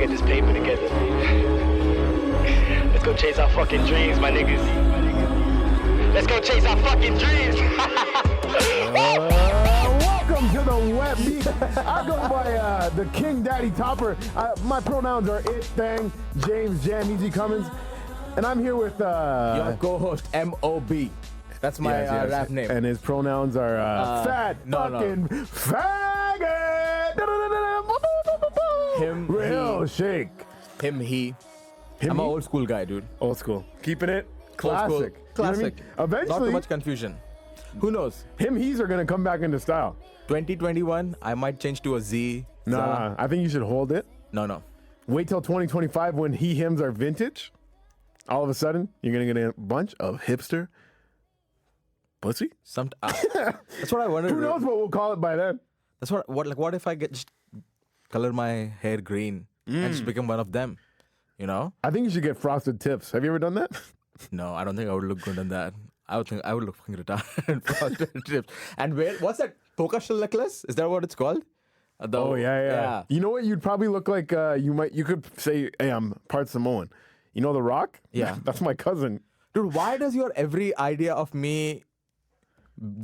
get this paper together. Let's go chase our fucking dreams, my niggas. Let's go chase our fucking dreams. Welcome to the Wet Beak. I go by the King Daddy Topper. My pronouns are it, thing, James, JamEasy Cummins. And I'm here with your co-host M.O.B. That's my rap name. And his pronouns are fat fucking faggot. Him, Rahil, shake. Him, he. Him, I'm he? an old school guy, dude. Old school. Keeping it classic. Old school. Classic. You know what I mean? Eventually, Not too much confusion. Who knows? him, he's are going to come back into style. 2021, I might change to a Z. Nah, I think you should hold it. No. Wait till 2025 when he, hims are vintage. All of a sudden, you're going to get a bunch of hipster pussy. That's what I wondered. Who knows what we'll call it by then? That's what if I just color my hair green and just become one of them? You know? I think you should get frosted tips. Have you ever done that? No, I don't think I would look good in that. I would look fucking retarded. Frosted tips. And what's that polka shell necklace? Is that what it's called? Oh yeah. You know what? You'd probably look like you could say, "Hey, I'm part Samoan." You know The Rock? Yeah. That's my cousin. Dude, why does your every idea of me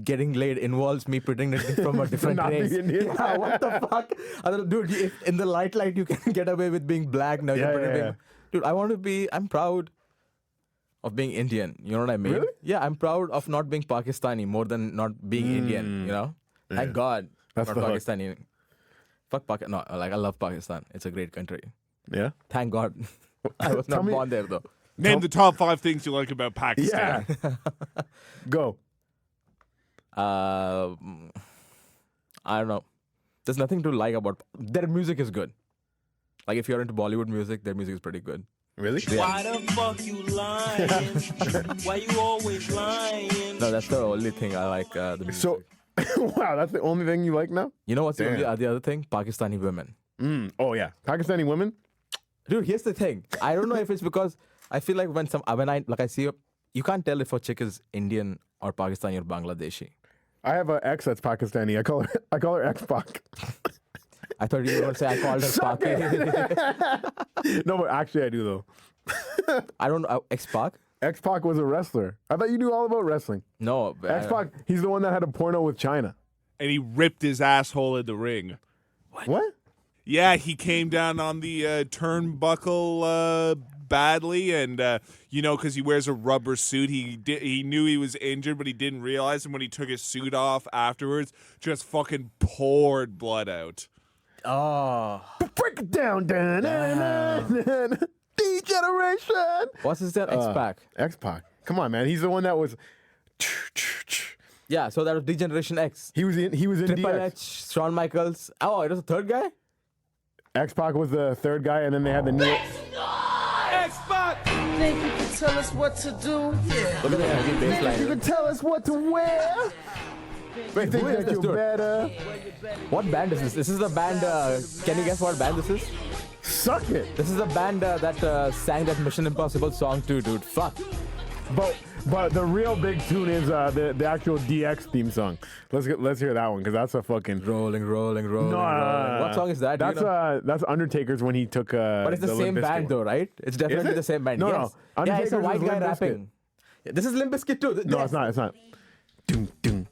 getting laid involves me pretending from a different Not race? being Indian. Yeah, what the fuck? Dude, if in the light you can get away with being black. Now you're pretending. Dude, I'm proud of being Indian. You know what I mean? Really? Yeah, I'm proud of not being Pakistani more than not being Indian, you know? Yeah. Thank God. That's not the hook. Pakistani. Fuck Pakistan. No, I love Pakistan. It's a great country. Yeah. Thank God. I was not born there though. Name the top 5 things you like about Pakistan. Yeah. Go. I don't know. There's nothing to like about their music is good. Like if you're into Bollywood music, their music is pretty good. Really? Why the fuck you lying? Why you always lying? No, that's the only thing I like. The music. So, wow, that's the only thing you like now? You know what's the Damn. other thing? Pakistani women. Oh yeah, Pakistani women. Dude, here's the thing. I don't know if it's because I feel like when I see you can't tell if a chick is Indian or Pakistani or Bangladeshi. I have an ex that's Pakistani. I call her ex-Pak. I thought you were going to say I called her Suck Paki. No, but actually I do though. I don't know. X-Pac? X-Pac was a wrestler. I thought you knew all about wrestling. No. X-Pac, he's the one that had a porno with China. And he ripped his asshole in the ring. What? Yeah, he came down on the turnbuckle badly, and because he wears a rubber suit, he knew he was injured, but he didn't realize. And when he took his suit off afterwards, just fucking poured blood out. Oh. Break it down. Degeneration. What's his name? X-Pac. X-Pac. Come on, man. He's the one that was. Yeah, so that was Degeneration X. He was in Triple DX. H, Shawn Michaels. Oh, it was the third guy? X-Pac was the third guy, and then they had the new. X-Pac! Think you can tell us what to do? Yeah. Look at the heavy bass line. You can tell us what to wear. Wait, Think who is that this you're dude? better. What band is this? This is the band, can you guess what band this is? Suck it. This is the band that sang that Mission Impossible song too, dude. Fuck. But the real big tune is the actual DX theme song. Let's hear that one because that's a fucking Rolling. No. What song is that? That's Undertaker's when he took. But it's the same Limp Bizkit band one. though, right? It's definitely it? the same band. No, yes. no. Yeah, it's a Undertaker's white is guy Limp Bizkit. rapping. Yeah, this is Limp Bizkit too. No, it's not. It's not. Doom, doom.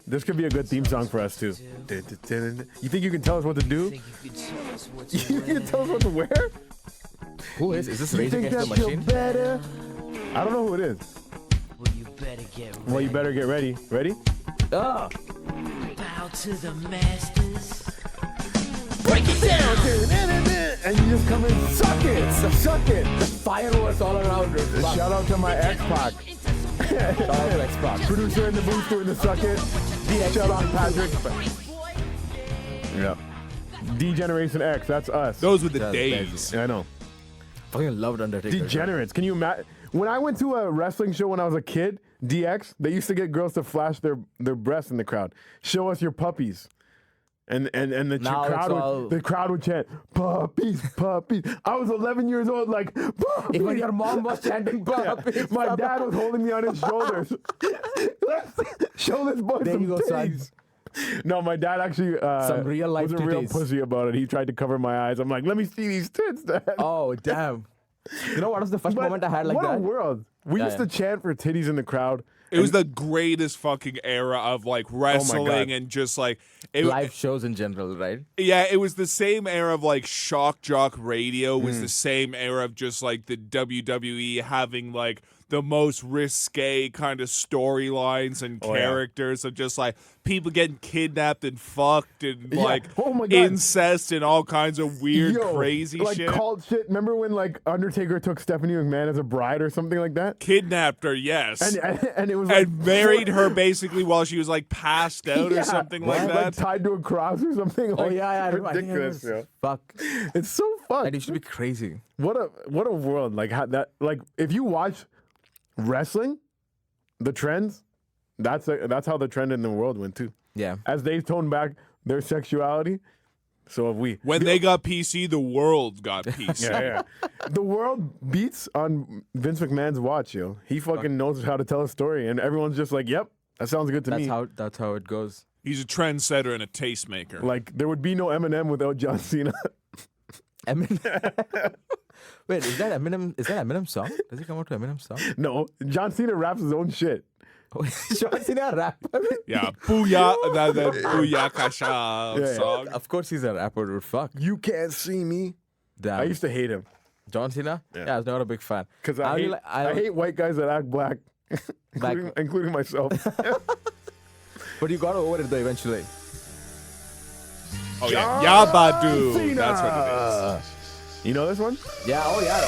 This could be a good theme song for us too. You think you can tell us what to do? You can tell us what to wear? Who is this? You Rage think Against the that you're Machine? better? I don't know who it is. Well, you better get ready. Ready? Ah. Bow to the masters. Break it down! And you just come in, suck it. Fireworks all around her. Fuck. Shout out to my X-Pac. Shout out to X-Pac. Producer in the booth doing the suck it. Shout out to Patrick. Yeah. D-Generation X, that's us. Those were the That's days. I know. Fucking loved Undertaker. Degenerates. Can you imagine? When I went to a wrestling show when I was a kid, DX, they used to get girls to flash their breasts in the crowd. Show us your puppies. And the crowd would chant, puppies, puppies. I was 11 years old, like, puppies. Even your mom was chanting puppies. My dad was holding me on his shoulders. Show this boy There some you go, son. titties. No, my dad actually Some real life was a real titties. pussy about it. He tried to cover my eyes. I'm like, let me see these tits, Dad. Oh, damn. You know what was the first But moment I had like what that? a world. We used to chant for titties in the crowd. It was the greatest fucking era of like wrestling and just like Live shows in general, right? Yeah, it was the same era of like shock jock radio. Was the same era of just like the WWE having like the most risque kind of storylines and characters of just like people getting kidnapped and fucked and like incest and all kinds of weird, crazy like shit. Cult shit. Remember when like Undertaker took Stephanie McMahon as a bride or something like that? Kidnapped her, yes. And it was and married her basically while she was like passed out or something like that. Like tied to a cross or something. Like, ridiculous. Fuck. It's so fun. And it should be crazy. What a world. Like how that. Like if you watch wrestling, the trends, that's how the trend in the world went too. Yeah. As they toned back their sexuality, so have we. When they got PC, the world got PC. Yeah. The world beats on Vince McMahon's watch, yo. He fucking knows how to tell a story, and everyone's just like, "Yep, that sounds good to me." That's how it goes. He's a trendsetter and a tastemaker. Like there would be no Eminem without John Cena. Eminem. Wait, is that Eminem song? Does he come out to Eminem song? No, John Cena raps his own shit. John Cena a rapper? Yeah, Booyah, the Booyah Kasha song. Of course he's a rapper, dude. Fuck. You can't see me. Damn. I used to hate him. John Cena? Yeah, I was not a big fan. Because I hate white guys that act black, including myself. But you got over it though eventually. Oh yeah, Yabadu. Cena. That's what it is. You know this one? Yeah, oh yeah.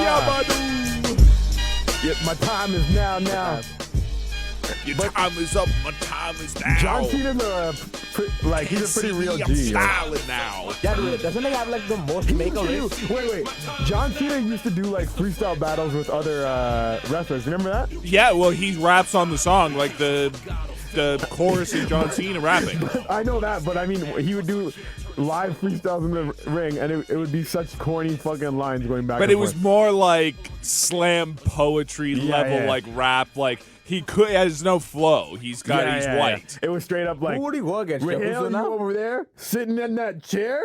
Yabadu. Yeah, my time is now. Your time is up, my time is now. John Cena's he's a pretty real I'm G. styling now. Yeah, dude, doesn't he have like the most makeovers? Wait. John Cena used to do like freestyle battles with other wrestlers. Remember that? Yeah, well, he raps on the song, like the chorus of John Cena rapping. I know that, but I mean, he would do live freestyles in the ring, and it would be such corny fucking lines going back. But it was more like slam poetry level, like rap. Like he has no flow. He's white. It was straight up like, Who would he go against? Rahil, you over there sitting in that chair?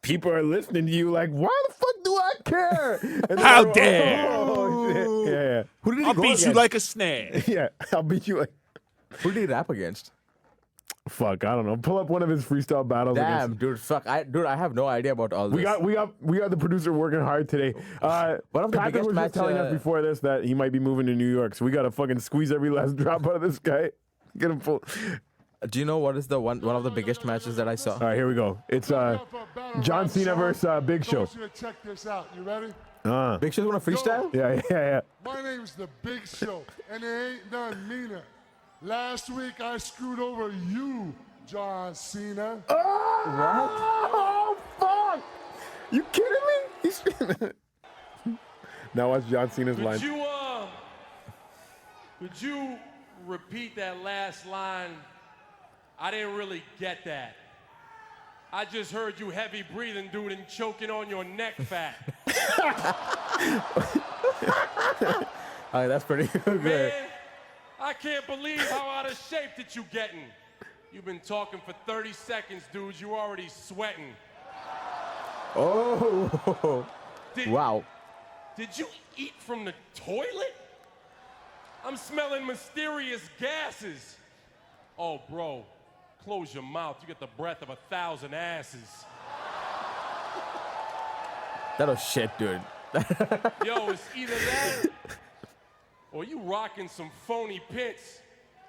People are listening to you like, why the fuck do I care? And How dare! Oh, shit. Yeah. Who did he I'll go beat against? you like a snake. Yeah, I'll beat you like. Who did he rap against? Fuck, I don't know. Pull up one of his freestyle battles. Damn, dude, fuck. I have no idea about all this. We got the producer working hard today. One of the Patrick biggest was just match, telling us before this that he might be moving to New York, so we gotta fucking squeeze every last drop out of this guy. Get him full. Do you know what is the one of the biggest matches that I saw? All right, here we go. It's John Cena versus Big Show. Check this out. You ready? Big Show's gonna freestyle? Yeah. My name's the Big Show, and it ain't none meaner. Last week I screwed over you, John Cena. Oh, fuck! You kidding me? Now watch John Cena's line. Would you repeat that last line? I didn't really get that. I just heard you heavy breathing, dude, and choking on your neck fat. All right, that's pretty good. Man, I can't believe how out of shape that you getting. You've been talking for 30 seconds, dude. You already sweating. Oh, wow. Did you eat from the toilet? I'm smelling mysterious gases. Oh, bro, close your mouth. You get the breath of 1,000 asses. That was shit, dude. Yo, it's either that or you rocking some phony pits.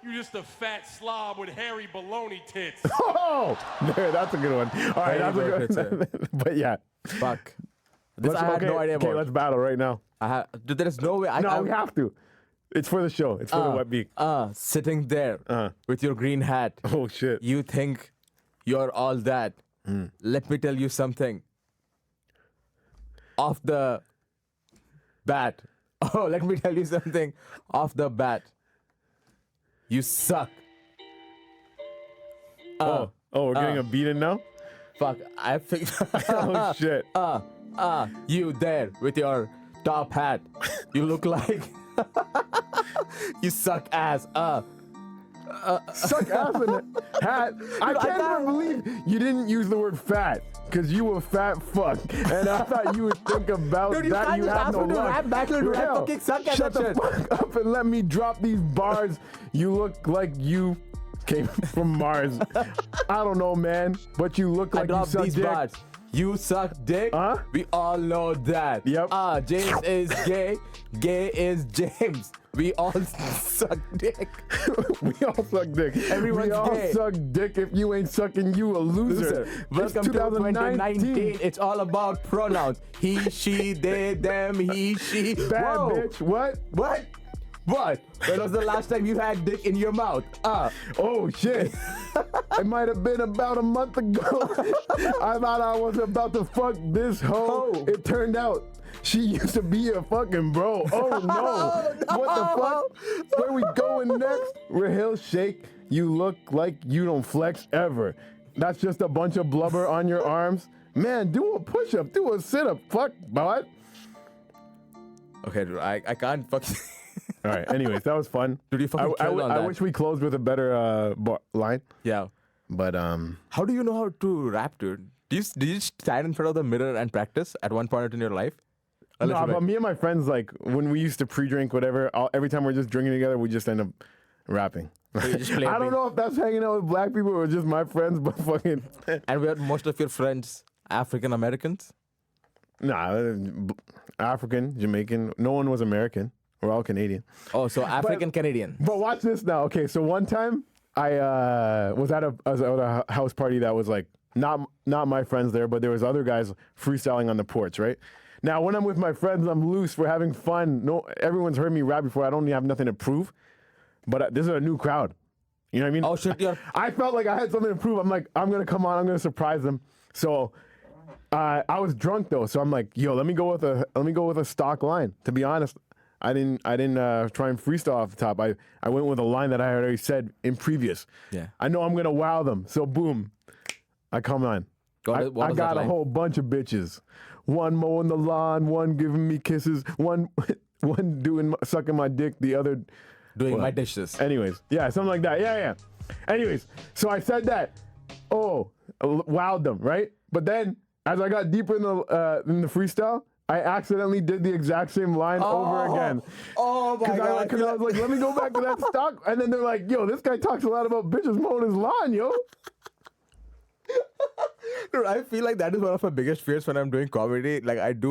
You just a fat slob with hairy baloney tits. Oh, there, that's a good one. All right, that's a good one. But yeah. Fuck. This I had no idea about. Okay, let's battle right now. Dude, there is no way. We have to. It's for the show. It's for the Wet Beak. Sitting there with your green hat. Oh, shit. You think you're all that. Let me tell you something. Off the bat. Oh, let me tell you something. Off the bat. You suck. We're getting a beat in now? Fuck, I think. Oh, shit. You there with your top hat. You look like. You suck ass. Suck ass in a hat. I can't even believe you didn't use the word fat. Because you a fat fuck. And I thought you would think about Dude, that. You have no luck. Rap back, dude. I fucking suck at Shut that the shit. fuck up and let me drop these bars. You look like you came from Mars. I don't know, man. But you look like you suck dick. Bars. You suck dick? Huh? We all know that. Yep. James is gay. Gay is James. We all suck dick. We all suck dick. Everyone's we all gay. suck dick. If you ain't sucking, you a loser. Welcome to 2019. It's all about pronouns. He, she, they, them, he, she. Bad Whoa. bitch. What? What? When was the last time you had dick in your mouth? Oh shit. It might have been about a month ago. I thought I was about to fuck this hoe. Oh. It turned out she used to be a fucking bro. Oh no. What the fuck? Where we going next? Rahil Shake, you look like you don't flex ever. That's just a bunch of blubber on your arms. Man, do a push-up, do a sit-up. Fuck, bud. Okay, dude, I can't fucking... All right, anyways, that was fun. Dude, you fucking killed on I that. wish we closed with a better line. Yeah. But How do you know how to rap, dude? Did you stand in front of the mirror and practice at one point in your life? no, but me and my friends, like, when we used to pre-drink, whatever, every time we're just drinking together, we just end up rapping. So you just play I don't know if that's hanging out with black people or just my friends, but fucking... And were most of your friends African Americans? Nah, African, Jamaican, no one was American. We're all Canadian. Oh, so African Canadian. But watch this now. Okay, so one time I was at a house party that was like not my friends there, but there was other guys freestyling on the porch, right? Now, when I'm with my friends, I'm loose. We're having fun. No, everyone's heard me rap before. I don't have nothing to prove. But this is a new crowd. You know what I mean? Oh, shit, yeah. I felt like I had something to prove. I'm like, I'm going to come on. I'm going to surprise them. So I was drunk, though. So I'm like, yo, let me go with a stock line. To be honest, I didn't try and freestyle off the top. I went with a line that I had already said in previous. Yeah. I know I'm going to wow them. So boom, I come on. I got a whole bunch of bitches. One mowing the lawn, one giving me kisses, one sucking my dick, the other doing my dishes. Anyways, yeah, something like that. Yeah. Anyways, so I said that. Oh, wowed them, right? But then as I got deeper in the freestyle, I accidentally did the exact same line over again. Oh my God. Because I was like, let me go back to that stock. And then they're like, yo, this guy talks a lot about bitches mowing his lawn, yo. Dude, I feel like that is one of my biggest fears when I'm doing comedy. Like if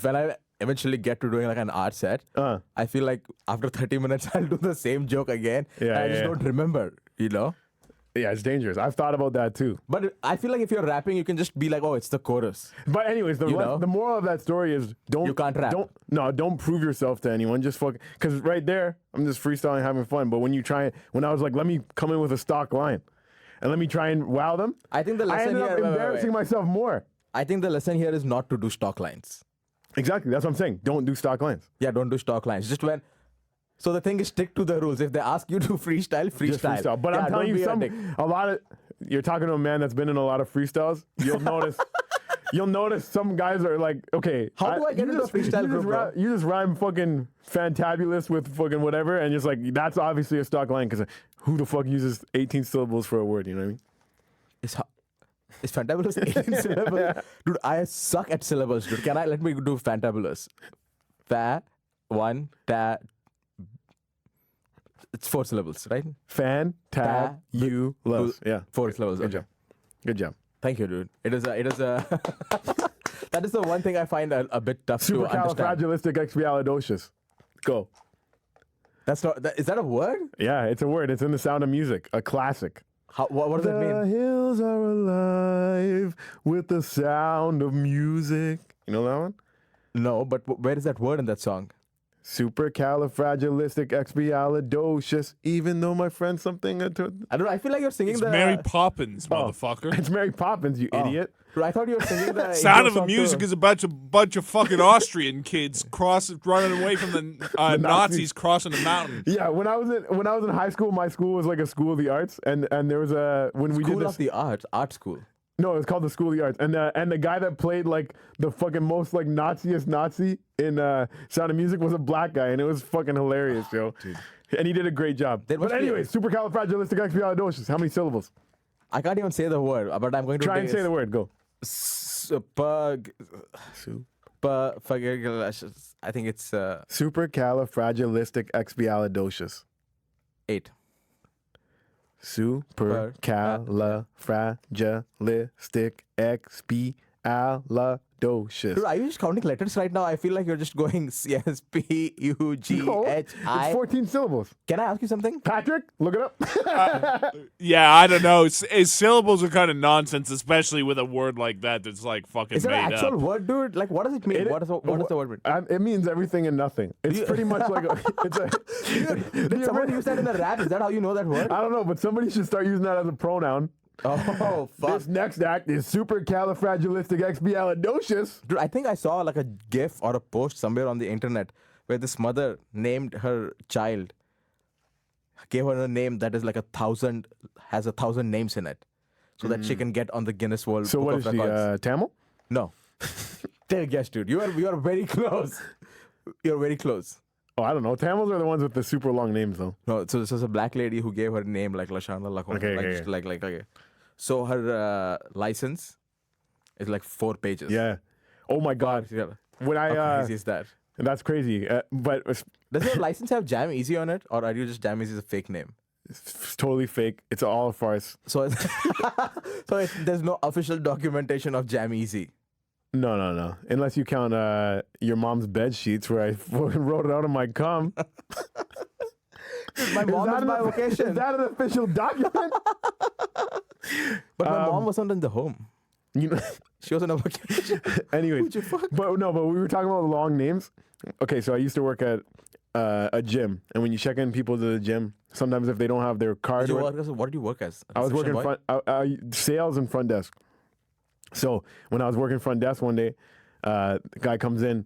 when I eventually get to doing like an art set, I feel like after 30 minutes I'll do the same joke again. Yeah, and I just don't remember, you know? Yeah, it's dangerous. I've thought about that too. But I feel like if you're rapping, you can just be like, oh, it's the chorus. But anyways, the moral of that story is You can't rap. Don't prove yourself to anyone. Just fuck. Because right there, I'm just freestyling, having fun. But when I was like, let me come in with a stock line. And let me try and wow them. I think the lesson I ended up embarrassing myself more. I think the lesson here is not to do stock lines. Exactly. That's what I'm saying. Don't do stock lines. Yeah, don't do stock lines. Just when... So the thing is, stick to the rules. If they ask you to freestyle, freestyle. Just freestyle. But I'm telling you, you're talking to a man that's been in a lot of freestyles. You'll notice some guys are like, okay. How do I get into a freestyle group, bro? You just rhyme fucking fantabulous with fucking whatever, and just like, that's obviously a stock line, because who the fuck uses 18 syllables for a word, you know what I mean? It's fantabulous 18 syllables. Yeah. Dude, I suck at syllables, dude. Let me do fantabulous. It's 4 syllables, right? Fan-tab-you-less. Yeah. 4 syllables. Good job. Thank you, dude. It is a that is the one thing I find a bit tough to understand. Supercalifragilisticexpialidocious. Go. Is that a word? Yeah, it's a word. It's in The Sound of Music, a classic. What does that mean? The hills are alive with the sound of music. You know that one? No, but where is that word in that song? Supercalifragilisticexpialidocious. Even though my friend's something. I feel like you're singing it's Mary Poppins, motherfucker. It's Mary Poppins, you idiot. Dude, I thought you were singing the Sound of the Music is a bunch of fucking Austrian kids running away from the Nazis crossing the mountain. Yeah, when I was in high school, my school was like a school of the arts, and there was when we did this School of the Arts, art school. No, it was called the School of the Arts, and the guy that played like the fucking most like Naziest Nazi in Sound of Music was a black guy, and it was fucking hilarious, yo. Dude. And he did a great job. But anyway, supercalifragilisticexpialidocious. How many syllables? I can't even say the word, but I'm going to try and say the word. Go. I think it's supercalifragilisticexpialidocious. 8. Supercalifragilisticexpialidocious. Dude, are you just counting letters right now? I feel like you're just going C-S-P-U-G-H-I. No, it's 14 syllables. Can I ask you something? Patrick, look it up. Yeah, I don't know. Syllables are kind of nonsense, especially with a word like that that's like fucking Is it made an actual up. word, dude? Like, what does it mean? What does the word mean? It means everything and nothing. It's pretty much like Did somebody use that in the rap? Is that how you know that word? I don't know, but somebody should start using that as a pronoun. Oh, fuck. This next act is supercalifragilisticexpialidocious. Dude, I think I saw like a gif or a post somewhere on the internet where this mother named her child, gave her a name that is like 1,000, has 1,000 names in it, so that she can get on the Guinness World So Book what of is she, Records. Tamil? No. Take a guess, dude. You are very close. You're very close. Oh, I don't know. Tamils are the ones with the super long names, though. No, so this was a black lady who gave her name like Lashana Lakon. Okay. Okay. So her license is like 4 pages. Yeah. Oh my God. When How crazy is that? That's crazy. But Does your license have JamEasy on it, or are you just JamEasy is a fake name? it's totally fake. It's all a farce. So, there's no official documentation of JamEasy. No. Unless you count your mom's bed sheets where I wrote it out on my cum. My mom is my vocation. Is that an official document? But my mom wasn't in the home. You know. She was on a vacation. Anyways, Who'd you fuck? but we were talking about long names. Okay, so I used to work at a gym, and when you check in people to the gym, sometimes if they don't have their card, What did you work as? I was working sales and front desk. So when I was working front desk one day, the guy comes in,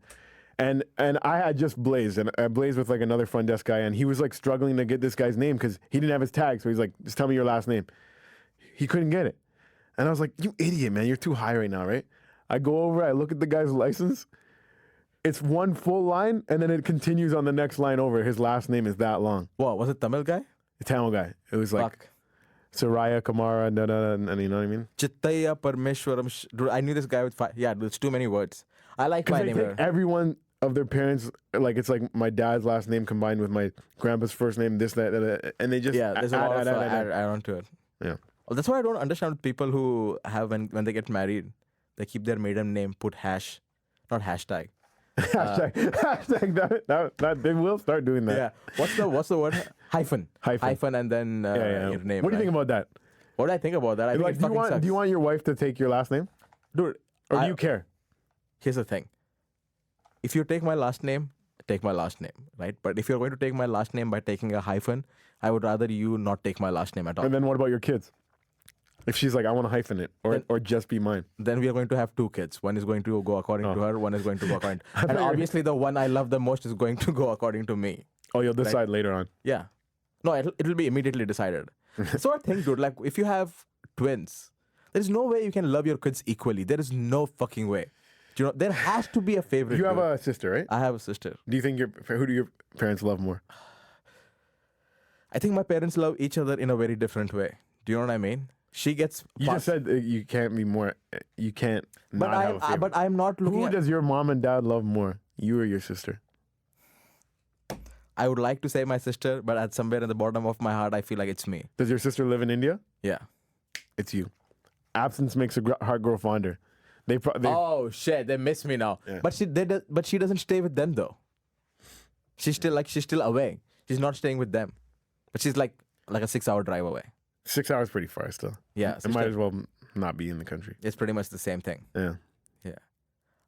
and I had just blazed, and I blazed with like another front desk guy, and he was like struggling to get this guy's name because he didn't have his tag. So he's like, "Just tell me your last name." He couldn't get it, and I was like, "You idiot, man! You're too high right now, right?" I go over, I look at the guy's license. It's one full line, and then it continues on the next line over. His last name is that long. What was it? Tamil guy? The Tamil guy. It was like Fuck. Saraya Kamara, and you know what I mean? Chittaya Parmeshwaram. Dude, I knew this guy with 5. Yeah, dude, it's too many words. I like my Because they name. take everyone of their parents, like it's like my dad's last name combined with my grandpa's first name, this, that, and they just There's a lot of add. add on to it. Yeah. Well, that's why I don't understand people who have when they get married, they keep their maiden name, put hash, not hashtag. Hashtag that they will start doing that. Yeah. What's the word? Hyphen, and then your name. What do you think about that? What do I think about that? I think Like, it fucking sucks. do you want your wife to take your last name, Dude, or do you care? Here's the thing. If you take my last name, take my last name, right? But if you're going to take my last name by taking a hyphen, I would rather you not take my last name at all. And then what about your kids? If she's like, I want to hyphen it, or just be mine. Then we are going to have 2 kids. One is going to go according to her, one is going to go according and obviously the one I love the most is going to go according to me. Oh, you'll decide later on. Yeah. No, it'll be immediately decided. So I think, dude, like if you have twins, there's no way you can love your kids equally. There is no fucking way. You know, there has to be a favorite. You have a sister, right? I have a sister. Do you think who do your parents love more? I think my parents love each other in a very different way. Do you know what I mean? She gets. You just said you can't be more. You can't. Not have a favorite. But I'm not looking. Who does your mom and dad love more? You or your sister? I would like to say my sister, but at somewhere in the bottom of my heart, I feel like it's me. Does your sister live in India? Yeah. It's you. Absence makes a heart grow fonder. They oh shit! They miss me now. Yeah. But she doesn't stay with them though. She's still away. She's not staying with them, but she's like a 6-hour drive away. 6 hours pretty far still. Yeah, it might as well not be in the country. It's pretty much the same thing. Yeah. Yeah.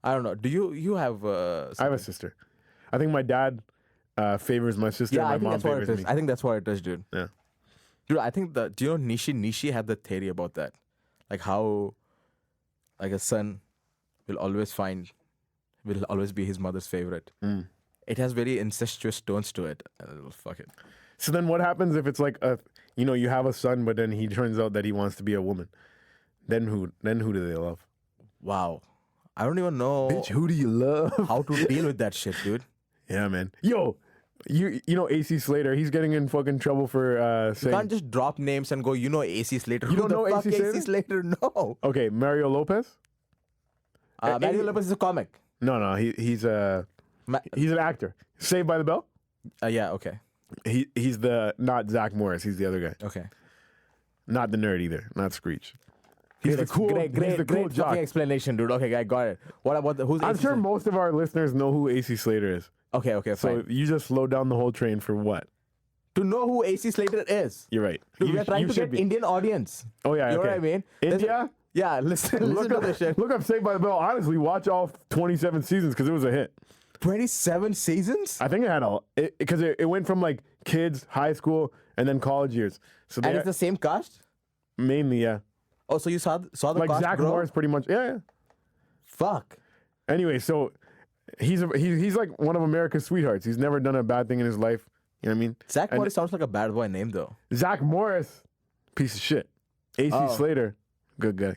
I don't know. Do you have? I have a sister. I think my dad favors my sister. Yeah, and my mom favors me. I think that's what it is, dude. Yeah. Dude, I think do you know Nishi had the theory about that, like how, like a son will always be his mother's favorite. It has very incestuous tones to it. Fuck it. So then what happens if it's like you have a son, but then he turns out that he wants to be a woman? Then who do they love? Wow. I don't even know Bitch, who do you love? how to deal with that shit, dude. Yeah, man. Yo, You know AC Slater, he's getting in fucking trouble for You saying... can't just drop names and go, AC Slater. You Who don't the know fuck AC Slater? No. Okay, Mario Lopez? Mario Lopez is a comic. No, he's an actor. Saved by the Bell? Yeah, okay. He's not Zac Morris, he's the other guy. Okay. Not the nerd either, not Screech. He's the cool, great jock. fucking explanation, dude. Okay, I got it. What about who's I'm AC sure Slater? most of our listeners know who AC Slater is. Okay, So fine. you just slow down the whole train for what? To know who AC Slater is. You're right. Dude, we are trying you to should get Indian audience. Oh, yeah, You know okay. what I mean? India? Yeah, listen to this shit. Look up Saved by the Bell. Honestly, watch all 27 seasons because it was a hit. 27 seasons? I think it had because it went from like kids, high school, and then college years. So And it's the same cast? mainly, yeah. Oh, so you saw the Like cast Zac grow? Morris, pretty much. Yeah. Fuck. Anyway, so he's like one of America's sweethearts. He's never done a bad thing in his life. You know what I mean? Zac And Morris sounds like a bad boy name, though. Zac Morris, piece of shit. AC Slater, good guy.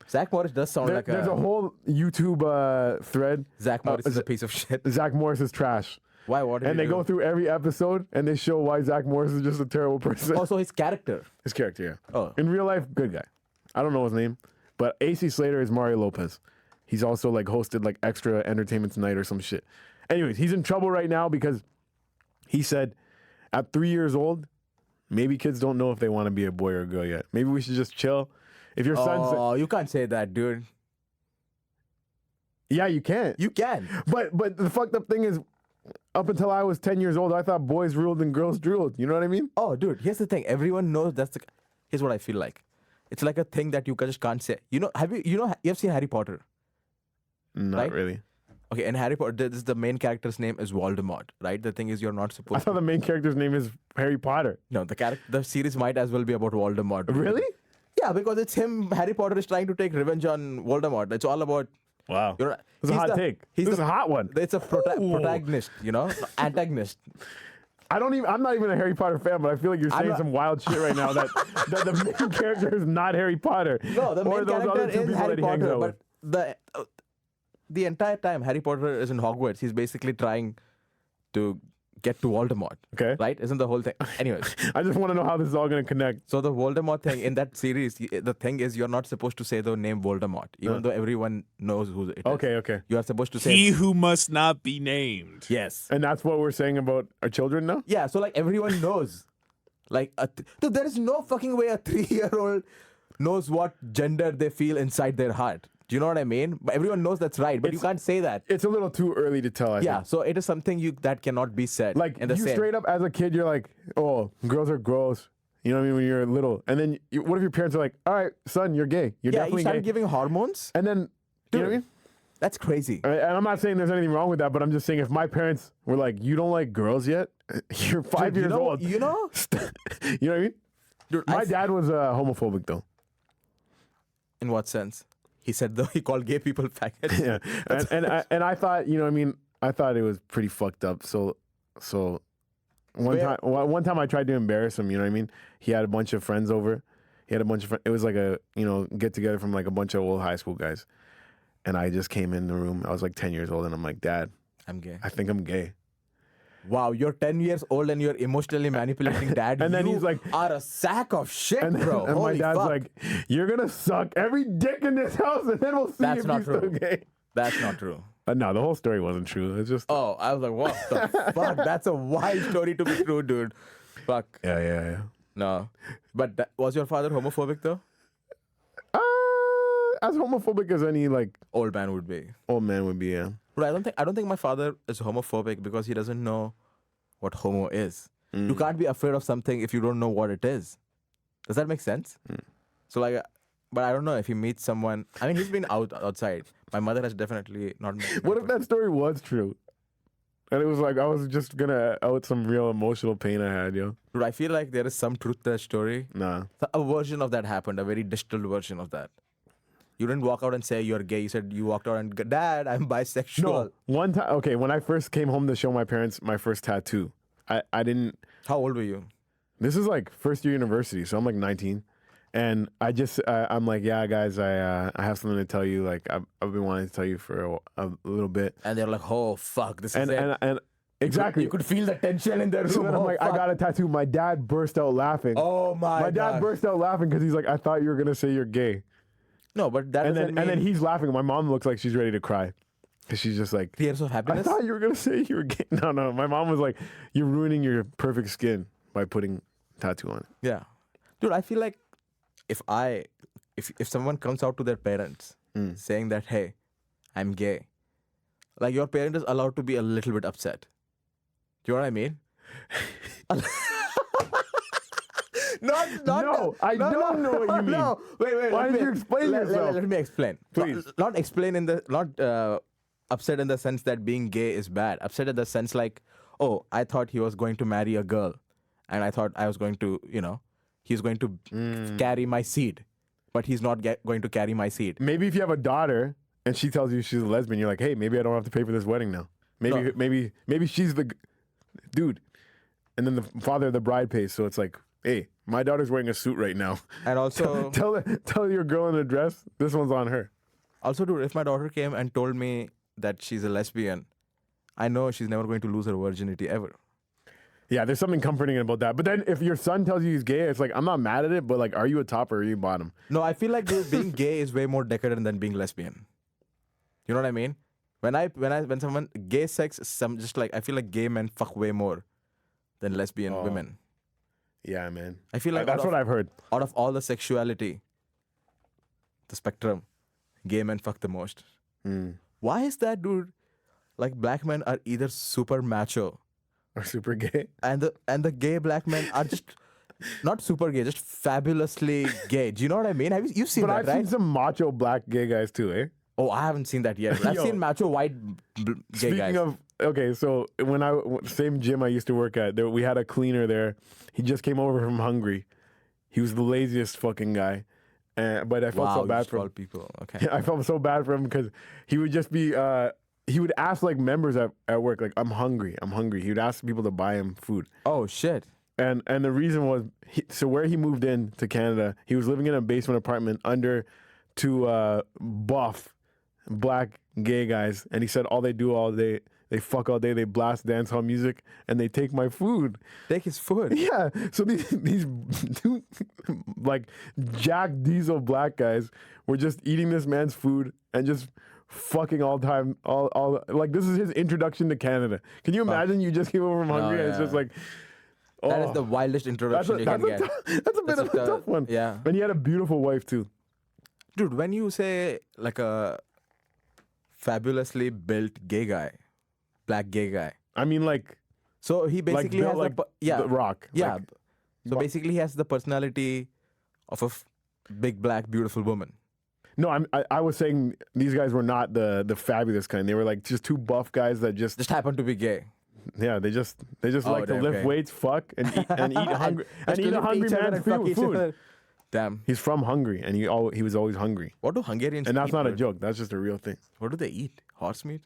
Zac Morris does sound like There's a whole YouTube thread. Zac Morris is a piece of shit. Zac Morris is trash. Why? What did And he they do? go through every episode and they show why Zac Morris is just a terrible person. Oh, so his character. His character, yeah. Oh. In real life, good guy. I don't know his name, but AC Slater is Mario Lopez. He's also like hosted like Extra Entertainment Tonight or some shit. Anyways, he's in trouble right now because he said at 3 years old, maybe kids don't know if they want to be a boy or a girl yet. Maybe we should just chill. If your son Oh, you can't say that, dude. yeah, you can't. You can. But the fucked up thing is, up until I was 10 years old, I thought boys ruled and girls drooled. You know what I mean? Oh, dude, here's the thing. Everyone knows that's the... Here's what I feel like. It's like a thing that you just can't say. You know, you've seen Harry Potter? Not Right? really. Okay, in Harry Potter, the main character's name is Voldemort, right? The thing is, you're not I supposed thought the main character's name is Harry Potter. No, the series might as well be about Voldemort. Really? Yeah, because it's him. Harry Potter is trying to take revenge on Voldemort. It's all about... Wow. You know, It's a he's hot the- take. he's This is the- a hot one. It's a Ooh. protagonist, antagonist. I'm not even a Harry Potter fan, but I feel like you're saying not- some wild shit right now that the main character is not Harry Potter. No, the or main those other character two is people Harry that he hangs Potter, out but with. the entire time Harry Potter is in Hogwarts, he's basically trying to get to Voldemort. Okay. Right? Isn't the whole thing? Anyways, I just want to know how this is all going to connect. so the Voldemort thing in that series, the thing is you're not supposed to say the name Voldemort, even though everyone knows who it is. Okay. You are supposed to say... He who must not be named. Yes. And that's what we're saying about our children now? Yeah, so like everyone knows. Like, dude, there is no fucking way a 3-year-old knows what gender they feel inside their heart. Do you know what I mean? But everyone knows that's right, but you can't say that. It's a little too early to tell, I Yeah, think. so it is something that cannot be said. Like, in the you same. straight up as a kid, you're like, oh, girls are gross. You know what I mean? When you're little. And then what if your parents are like, all right, son, you're gay. You're Yeah, you definitely started gay. giving hormones? And then, you know what I Dude. mean? That's crazy. And I'm not saying there's anything wrong with that, but I'm just saying if my parents were like, you don't like girls yet? You're 5 Dude, years old. You know? You know what I mean? Dude, My dad was homophobic, though. In what sense? He said though he called gay people faggots. Yeah, and I thought, you know, what I mean, I thought it was pretty fucked up. So one time I tried to embarrass him. You know what I mean? He had a bunch of friends over. It was like a get together from like a bunch of old high school guys, and I just came in the room. I was like 10 years old, and I'm like, Dad, I'm gay. I think I'm gay. Wow, you're 10 years old and you're emotionally manipulating dad. And then you he's like- are a sack of shit, And, bro. and my Holy dad's fuck. like, you're gonna suck every dick in this house, and then we'll see That's if not you're still true. gay. That's not true. No, the whole story wasn't true. It's just Oh, I was like, what the fuck? That's a wild story to be true, dude. Fuck. yeah. No. But was your father homophobic though? As homophobic as any like Old man would be. old man would be. Yeah. But I don't think my father is homophobic because he doesn't know what homo is. You can't be afraid of something if you don't know what it is. Does that make sense? So like, but I don't know if he meets someone. I mean, he's been outside. My mother has definitely not. What if that story was true? And it was like I was just gonna out some real emotional pain I had, yo. Dude, I feel like there is some truth to that story. Nah. A version of that happened, a very distilled version of that. You didn't walk out and say you're gay. You said you walked out and, Dad, I'm bisexual. No. One time, okay, when I first came home to show my parents my first tattoo, I didn't. How old were you? This is like first year university, so I'm like 19, and I'm like, yeah, guys, I have something to tell you. Like I've been wanting to tell you for a little bit. And they're like, oh fuck, this is And it. and Exactly. You could feel the tension in the room. So then I'm like, I got a tattoo. My dad burst out laughing. Oh my My dad God. burst out laughing because he's like, I thought you were gonna say you're gay. No, but that And doesn't then mean he's laughing. My mom looks like she's ready to cry because she's just like, tears of I happiness. thought you were gonna say you were gay. No. My mom was like, you're ruining your perfect skin by putting tattoo on it. Yeah, dude, I feel like if someone comes out to their parents saying that, hey, I'm gay, like your parent is allowed to be a little bit upset. Do you know what I mean? No, I don't know what you mean. No, wait. Why did you explain yourself? Let me explain. Please. Not explain not upset in the sense that being gay is bad. Upset in the sense like, oh, I thought he was going to marry a girl, and I thought I was going to, he's going to carry my seed, but he's not going to carry my seed. Maybe if you have a daughter and she tells you she's a lesbian, you're like, hey, maybe I don't have to pay for this wedding now. Maybe she's the dude, and then the father of the bride pays. So it's like, hey, my daughter's wearing a suit right now. And also, tell your girl in a dress, this one's on her. Also, dude, if my daughter came and told me that she's a lesbian, I know she's never going to lose her virginity ever. Yeah, there's something comforting about that. But then if your son tells you he's gay, it's like, I'm not mad at it, but like, are you a top or are you bottom? No, I feel like dude, being gay is way more decadent than being lesbian. You know what I mean? When someone gay sex, I feel like gay men fuck way more than lesbian women. Yeah, man. I feel like that's what I've heard. Out of all the sexuality, the spectrum, gay men fuck the most. Why is that, dude? Like black men are either super macho Or super gay. and the gay black men are just not super gay, just fabulously gay. Do you know what I mean? You've seen But that, I've right? seen some macho black gay guys too, eh? Oh, I haven't seen that yet. I've Yo. seen macho white gay Speaking guys. of, okay, so same gym I used to work at, we had a cleaner there. He just came over from Hungary. He was the laziest fucking guy. But I felt so bad for him. People. Okay. I felt so bad for him because he would just be, he would ask like members at work, like, I'm hungry. He would ask people to buy him food. Oh, shit. And the reason was, so where he moved in to Canada, he was living in a basement apartment under two buff black gay guys. And he said all they do all day, they fuck all day, they blast dancehall music, and they take my food. Take his food. Yeah. So these two like Jack Diesel black guys were just eating this man's food and just fucking all time. All like this is his introduction to Canada. Can you imagine? You just came over from Hungary and it's just like. That is the wildest introduction you can get. That's a bit of a tough one. Yeah. And he had a beautiful wife too. Dude, when you say like a fabulously built gay guy, black gay guy. I mean, like. So he basically has The Rock. Yeah. Like, so basically he has the personality of a big black beautiful woman. no, I was saying these guys were not the fabulous kind. They were like just two buff guys that just happen to be gay. yeah, they just like to lift weights, fuck, and eat hungry and eat a hungry man's food. Damn. He's from Hungary, and he was always hungry. What do Hungarians And that's eat, not a dude? joke. That's just a real thing. What do they eat? Horse meat?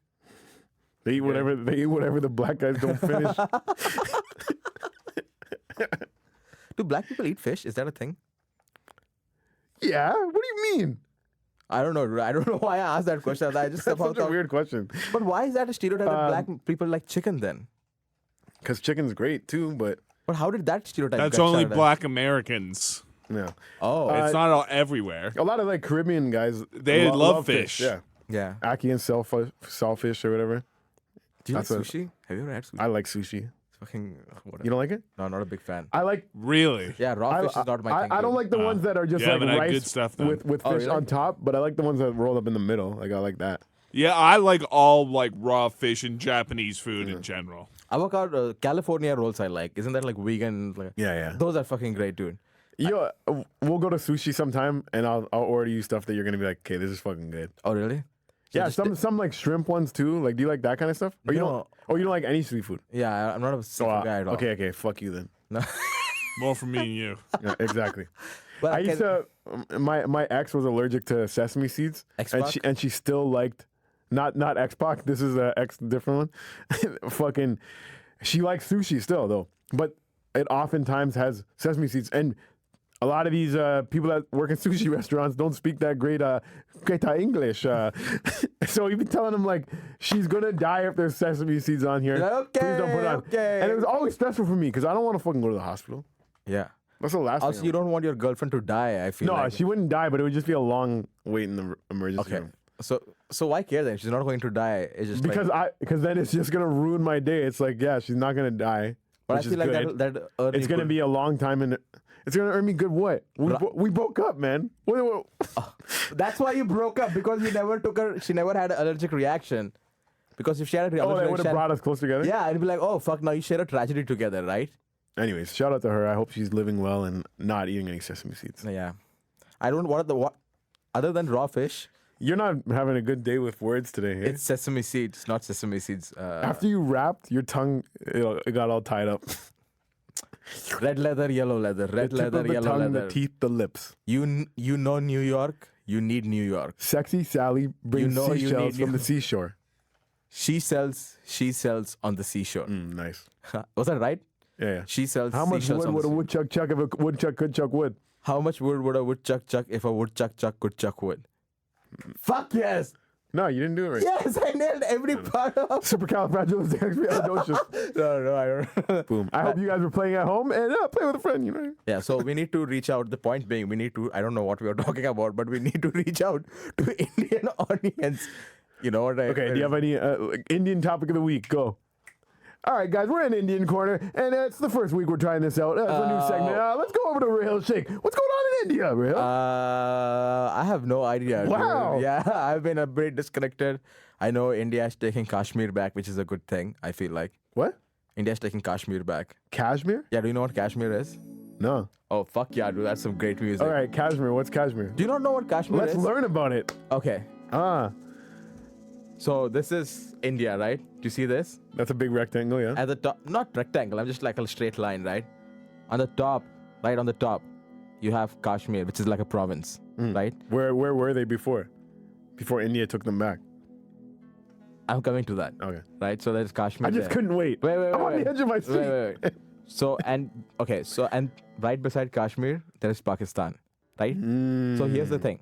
They eat whatever the black guys don't finish. Do black people eat fish? Is that a thing? Yeah. What do you mean? I don't know. I don't know why I asked that question. I just That's somehow such a thought. weird question. But why is that a stereotype that black people like chicken then? Because chicken's great too, but But how did that stereotype That's get only started? black Americans. yeah. Oh. It's not all everywhere. A lot of like Caribbean guys, They love fish. Yeah. yeah. Aki and shellfish or whatever. Do you like That's sushi? Have you ever had sushi? I like sushi. It's fucking whatever. You don't like it? No, not a big fan. I like. Really? Yeah, raw fish is not my thing. I don't dude. like the ones that are just you like haven't had rice good stuff then. with Oh, fish really? on top, but I like the ones that roll up in the middle. Like I like that. Yeah, I like all like raw fish and Japanese food in general. Avocado, California rolls I like. Isn't that like vegan? Like, Yeah. those are fucking great, dude. Yo, we'll go to sushi sometime, and I'll order you stuff that you're gonna be like, okay, this is fucking good. Oh, really? Yeah, some like shrimp ones too. Like, do you like that kind of stuff? Or you No. don't? Or you don't like any seafood? Yeah, I'm not a seafood guy at all. Okay, fuck you then. No. More for me and you. Yeah, exactly. But I used to. My ex was allergic to sesame seeds, and she still liked. Not X-Pac. This is a X different one. Fucking, she likes sushi still though, but it oftentimes has sesame seeds. And a lot of these people that work in sushi restaurants don't speak that great English. So you'd be telling them like, she's gonna die if there's sesame seeds on here. Okay, please don't put it on. okay. And it was always stressful for me because I don't want to fucking go to the hospital. Yeah. That's the last thing. Also, you don't want your girlfriend to die, I feel No, like. she wouldn't die, but it would just be a long wait in the emergency Okay. room. So why care then? She's not going to die. It's just Because then it's just gonna ruin my day. It's like, yeah, she's not gonna die. But I which feel is like good. that It's gonna be a long time, and it's gonna earn me good what? We broke up, man. What? That's why you broke up, because you never took her. She never had an allergic reaction. Because if she had an allergic That would reaction, have brought us close together. yeah, I'd be like, oh fuck, now you share a tragedy together, right? Anyways, shout out to her. I hope she's living well and not eating any sesame seeds. Yeah. I don't. What other than raw fish? You're not having a good day with words today. Eh? It's sesame seeds, not sesame seeds. After you rapped, your tongue it got all tied up. Red leather, yellow leather. Red The tip leather, of the yellow tongue, leather. the teeth, the lips. You know New York. You need New York. Sexy Sally brings know you seashells need from the seashore. She sells on the seashore. Nice. Was that right? Yeah. She sells How much seashells wood on would the a woodchuck chuck if a woodchuck could chuck wood? How much wood would a woodchuck chuck if a woodchuck chuck could chuck wood? Fuck yes! No, you didn't do it right. Yes, I nailed every part of. Supercalifragilisticexpialidocious. No, I don't. Boom. I hope you guys were playing at home and play with a friend, you know. Yeah, so we need to reach out. The point being, we need to. I don't know what we are talking about, but we need to reach out to Indian audience. You know what I? Okay, do you have any Indian topic of the week? Go. All right, guys, we're in Indian Corner, and it's the first week we're trying this out. It's a new segment. Let's go over to Rahil Sheikh. What's going on in India, Rahil? I have no idea. Wow. Dude. Yeah, I've been a bit disconnected. I know India is taking Kashmir back, which is a good thing, I feel like. What? India's taking Kashmir back. Kashmir? Yeah, do you know what Kashmir is? No. Oh, fuck yeah, dude. That's some great music. All right, Kashmir. What's Kashmir? Do you not know what Kashmir Let's is? learn about it. Okay. So this is India, right? Do you see this? That's a big rectangle, yeah. At the top, not rectangle, I'm just like a straight line, right? On the top, right on the top, you have Kashmir, which is like a province, right? Where were they before? Before India took them back. I'm coming to that. Okay. Right? So there's Kashmir. I just there. couldn't wait. Wait, I'm on the edge of my seat. Wait. So, and right beside Kashmir, there is Pakistan, right? So here's the thing.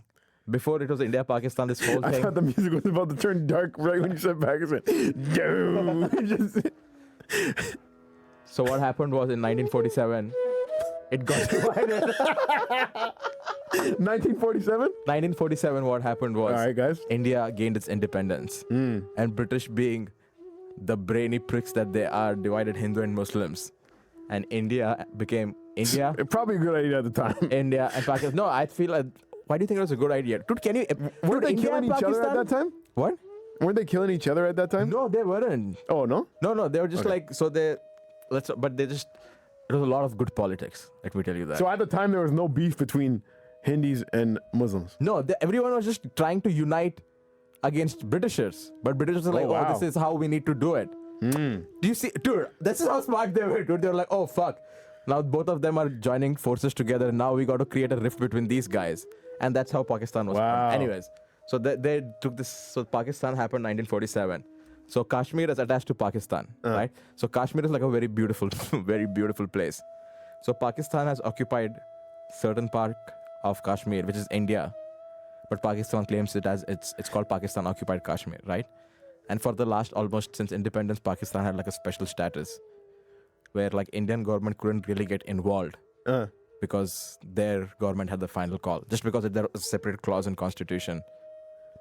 Before it was India, Pakistan, this whole I thing. thought the music was about to turn dark right when you said Pakistan. So what happened was in 1947, it got divided. 1947? 1947, what happened was All right, guys. India gained its independence. And British, being the brainy pricks that they are, divided Hindu and Muslims. And India became India. Probably a good idea at the time. India and Pakistan. No, I feel like, why do you think it was a good idea? Dude, can you... Weren't they India killing and each other at that time? What? Weren't they killing each other at that time? No, they weren't. Oh, no? No, they were just Okay. like, so they... But they just... It was a lot of good politics, let me tell you that. So at the time, there was no beef between Hindis and Muslims. No, everyone was just trying to unite against Britishers. But Britishers were like, wow. oh, this is how we need to do it. Do you see? Dude, this is how smart they were, dude. They were like, oh, fuck. Now both of them are joining forces together. Now we got to create a rift between these guys. And that's how Pakistan was Wow. formed. Anyways, so they took this. So Pakistan happened 1947. So Kashmir is attached to Pakistan, right? So Kashmir is like a very beautiful, very beautiful place. So Pakistan has occupied certain part of Kashmir, which is India, but Pakistan claims it as it's called Pakistan occupied Kashmir, right? And for the last almost since independence, Pakistan had like a special status where like Indian government couldn't really get involved because their government had the final call, just because there was a separate clause in constitution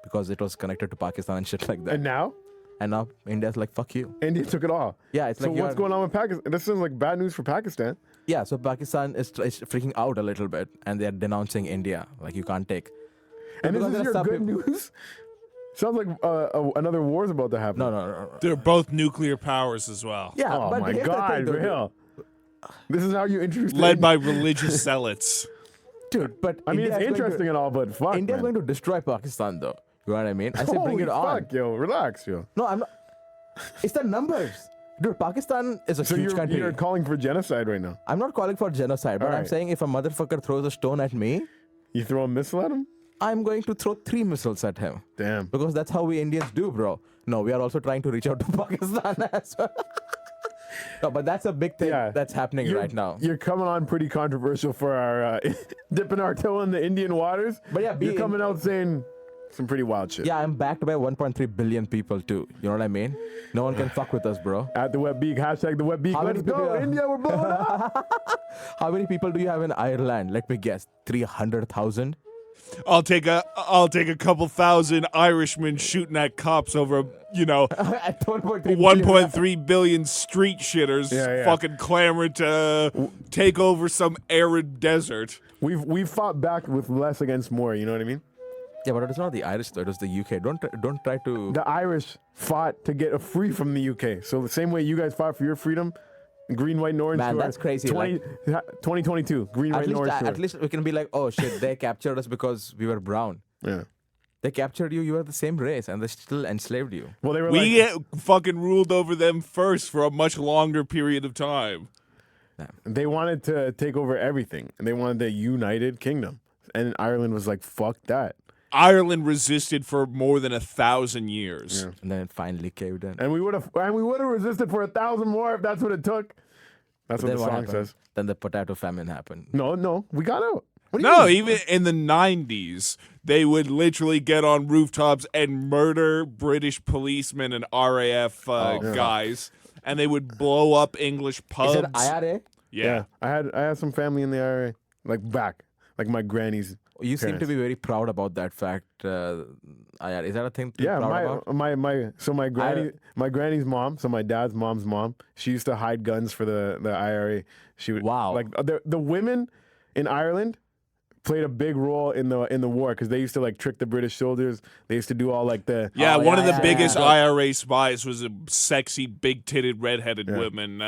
because it was connected to Pakistan and shit like that. And now? And now India's like, fuck you. India took it all. Yeah, it's So like what's going on with Pakistan? This sounds like bad news for Pakistan. Yeah, so Pakistan is freaking out a little bit, and they're denouncing India. Like, you can't take. And this because is there your are some good people- news? Sounds like another war's about to happen. No. They're both nuclear powers as well. Yeah, Oh but my here's the God, thing, though, real. This is how you introduce Led by religious zealots. dude. But I mean, India it's is going interesting and all, but fuck, India's man. going to destroy Pakistan, though. You know what I mean? I say bring Holy it on. fuck, yo. Relax, yo. No, I'm not. It's the numbers. Dude, Pakistan is a So huge country. you're calling for genocide right now. I'm not calling for genocide, but I'm Alright. saying if a motherfucker throws a stone at me, You throw a missile at him? I'm going to throw 3 missiles at him. Damn. Because that's how we Indians do, bro. No, we are also trying to reach out to Pakistan as well. No, but that's a big thing that's happening right now. You're coming on pretty controversial for our dipping our toe in the Indian waters. But yeah, you're coming out saying some pretty wild shit. Yeah, I'm backed by 1.3 billion people too. You know what I mean? No one can fuck with us, bro. At the Wet Beak, hashtag the Wet Beak. Let's go, India, we're blowing up. How many people do you have in Ireland? Let me guess, 300,000. I'll take a couple thousand Irishmen shooting at cops over, At 1.3 billion street shitters fucking clamoring to take over some arid desert. We've fought back with less against more. You know what I mean? Yeah, but it's not the Irish though. It was the UK. Don't try to. The Irish fought to get free from the UK. So the same way you guys fought for your freedom. Green, white, and orange. Man, that's crazy. 2022. Green, white, and orange. At least we can be like, oh shit, they captured us because we were brown. Yeah. They captured you. You were the same race, and they still enslaved you. Well, they were. We fucking ruled over them first for a much longer period of time. They wanted to take over everything, and they wanted the United Kingdom, and Ireland was like, "Fuck that." Ireland resisted for more than 1,000 years, and then it finally caved in. And we would have resisted for 1,000 more if that's what it took. That's what the song says. Then the potato famine happened. No, we got out. No, even in the 90s, they would literally get on rooftops and murder British policemen and RAF guys, and they would blow up English pubs. Is it IRA? Yeah. I had some family in the IRA, like my granny's. You seem to be very proud about that fact. Is that a thing to be proud about? My granny's mom, so my dad's mom's mom, she used to hide guns for the IRA. She would like the women in Ireland played a big role in the war because they used to like trick the British soldiers. They used to do all like the one of the biggest IRA spies was a sexy, big-titted, redheaded woman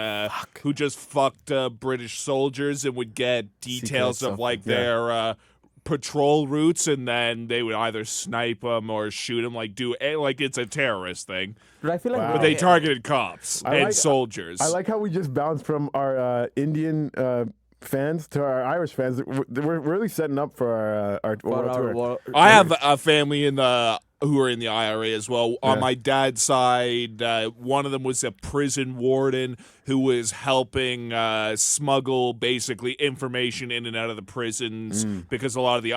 who just fucked British soldiers and would get details of like their patrol routes, and then they would either snipe them or shoot them, like it's a terrorist thing. But I feel like but they targeted cops and soldiers. I like how we just bounced from our Indian fans to our Irish fans. We're really setting up for our world tour. I have a family who are in the IRA as well. On my dad's side, one of them was a prison warden who was helping smuggle basically information in and out of the prisons because a lot of the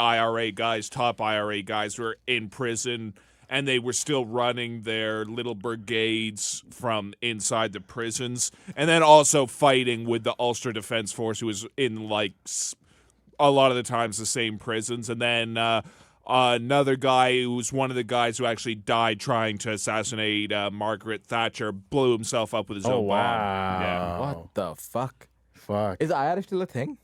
top IRA guys were in prison, and they were still running their little brigades from inside the prisons, and then also fighting with the Ulster Defense Force, who was in like a lot of the times the same prisons, and then another guy who was one of the guys who actually died trying to assassinate Margaret Thatcher blew himself up with his own bomb. Yeah. What the fuck? Fuck. Is IRA still a thing?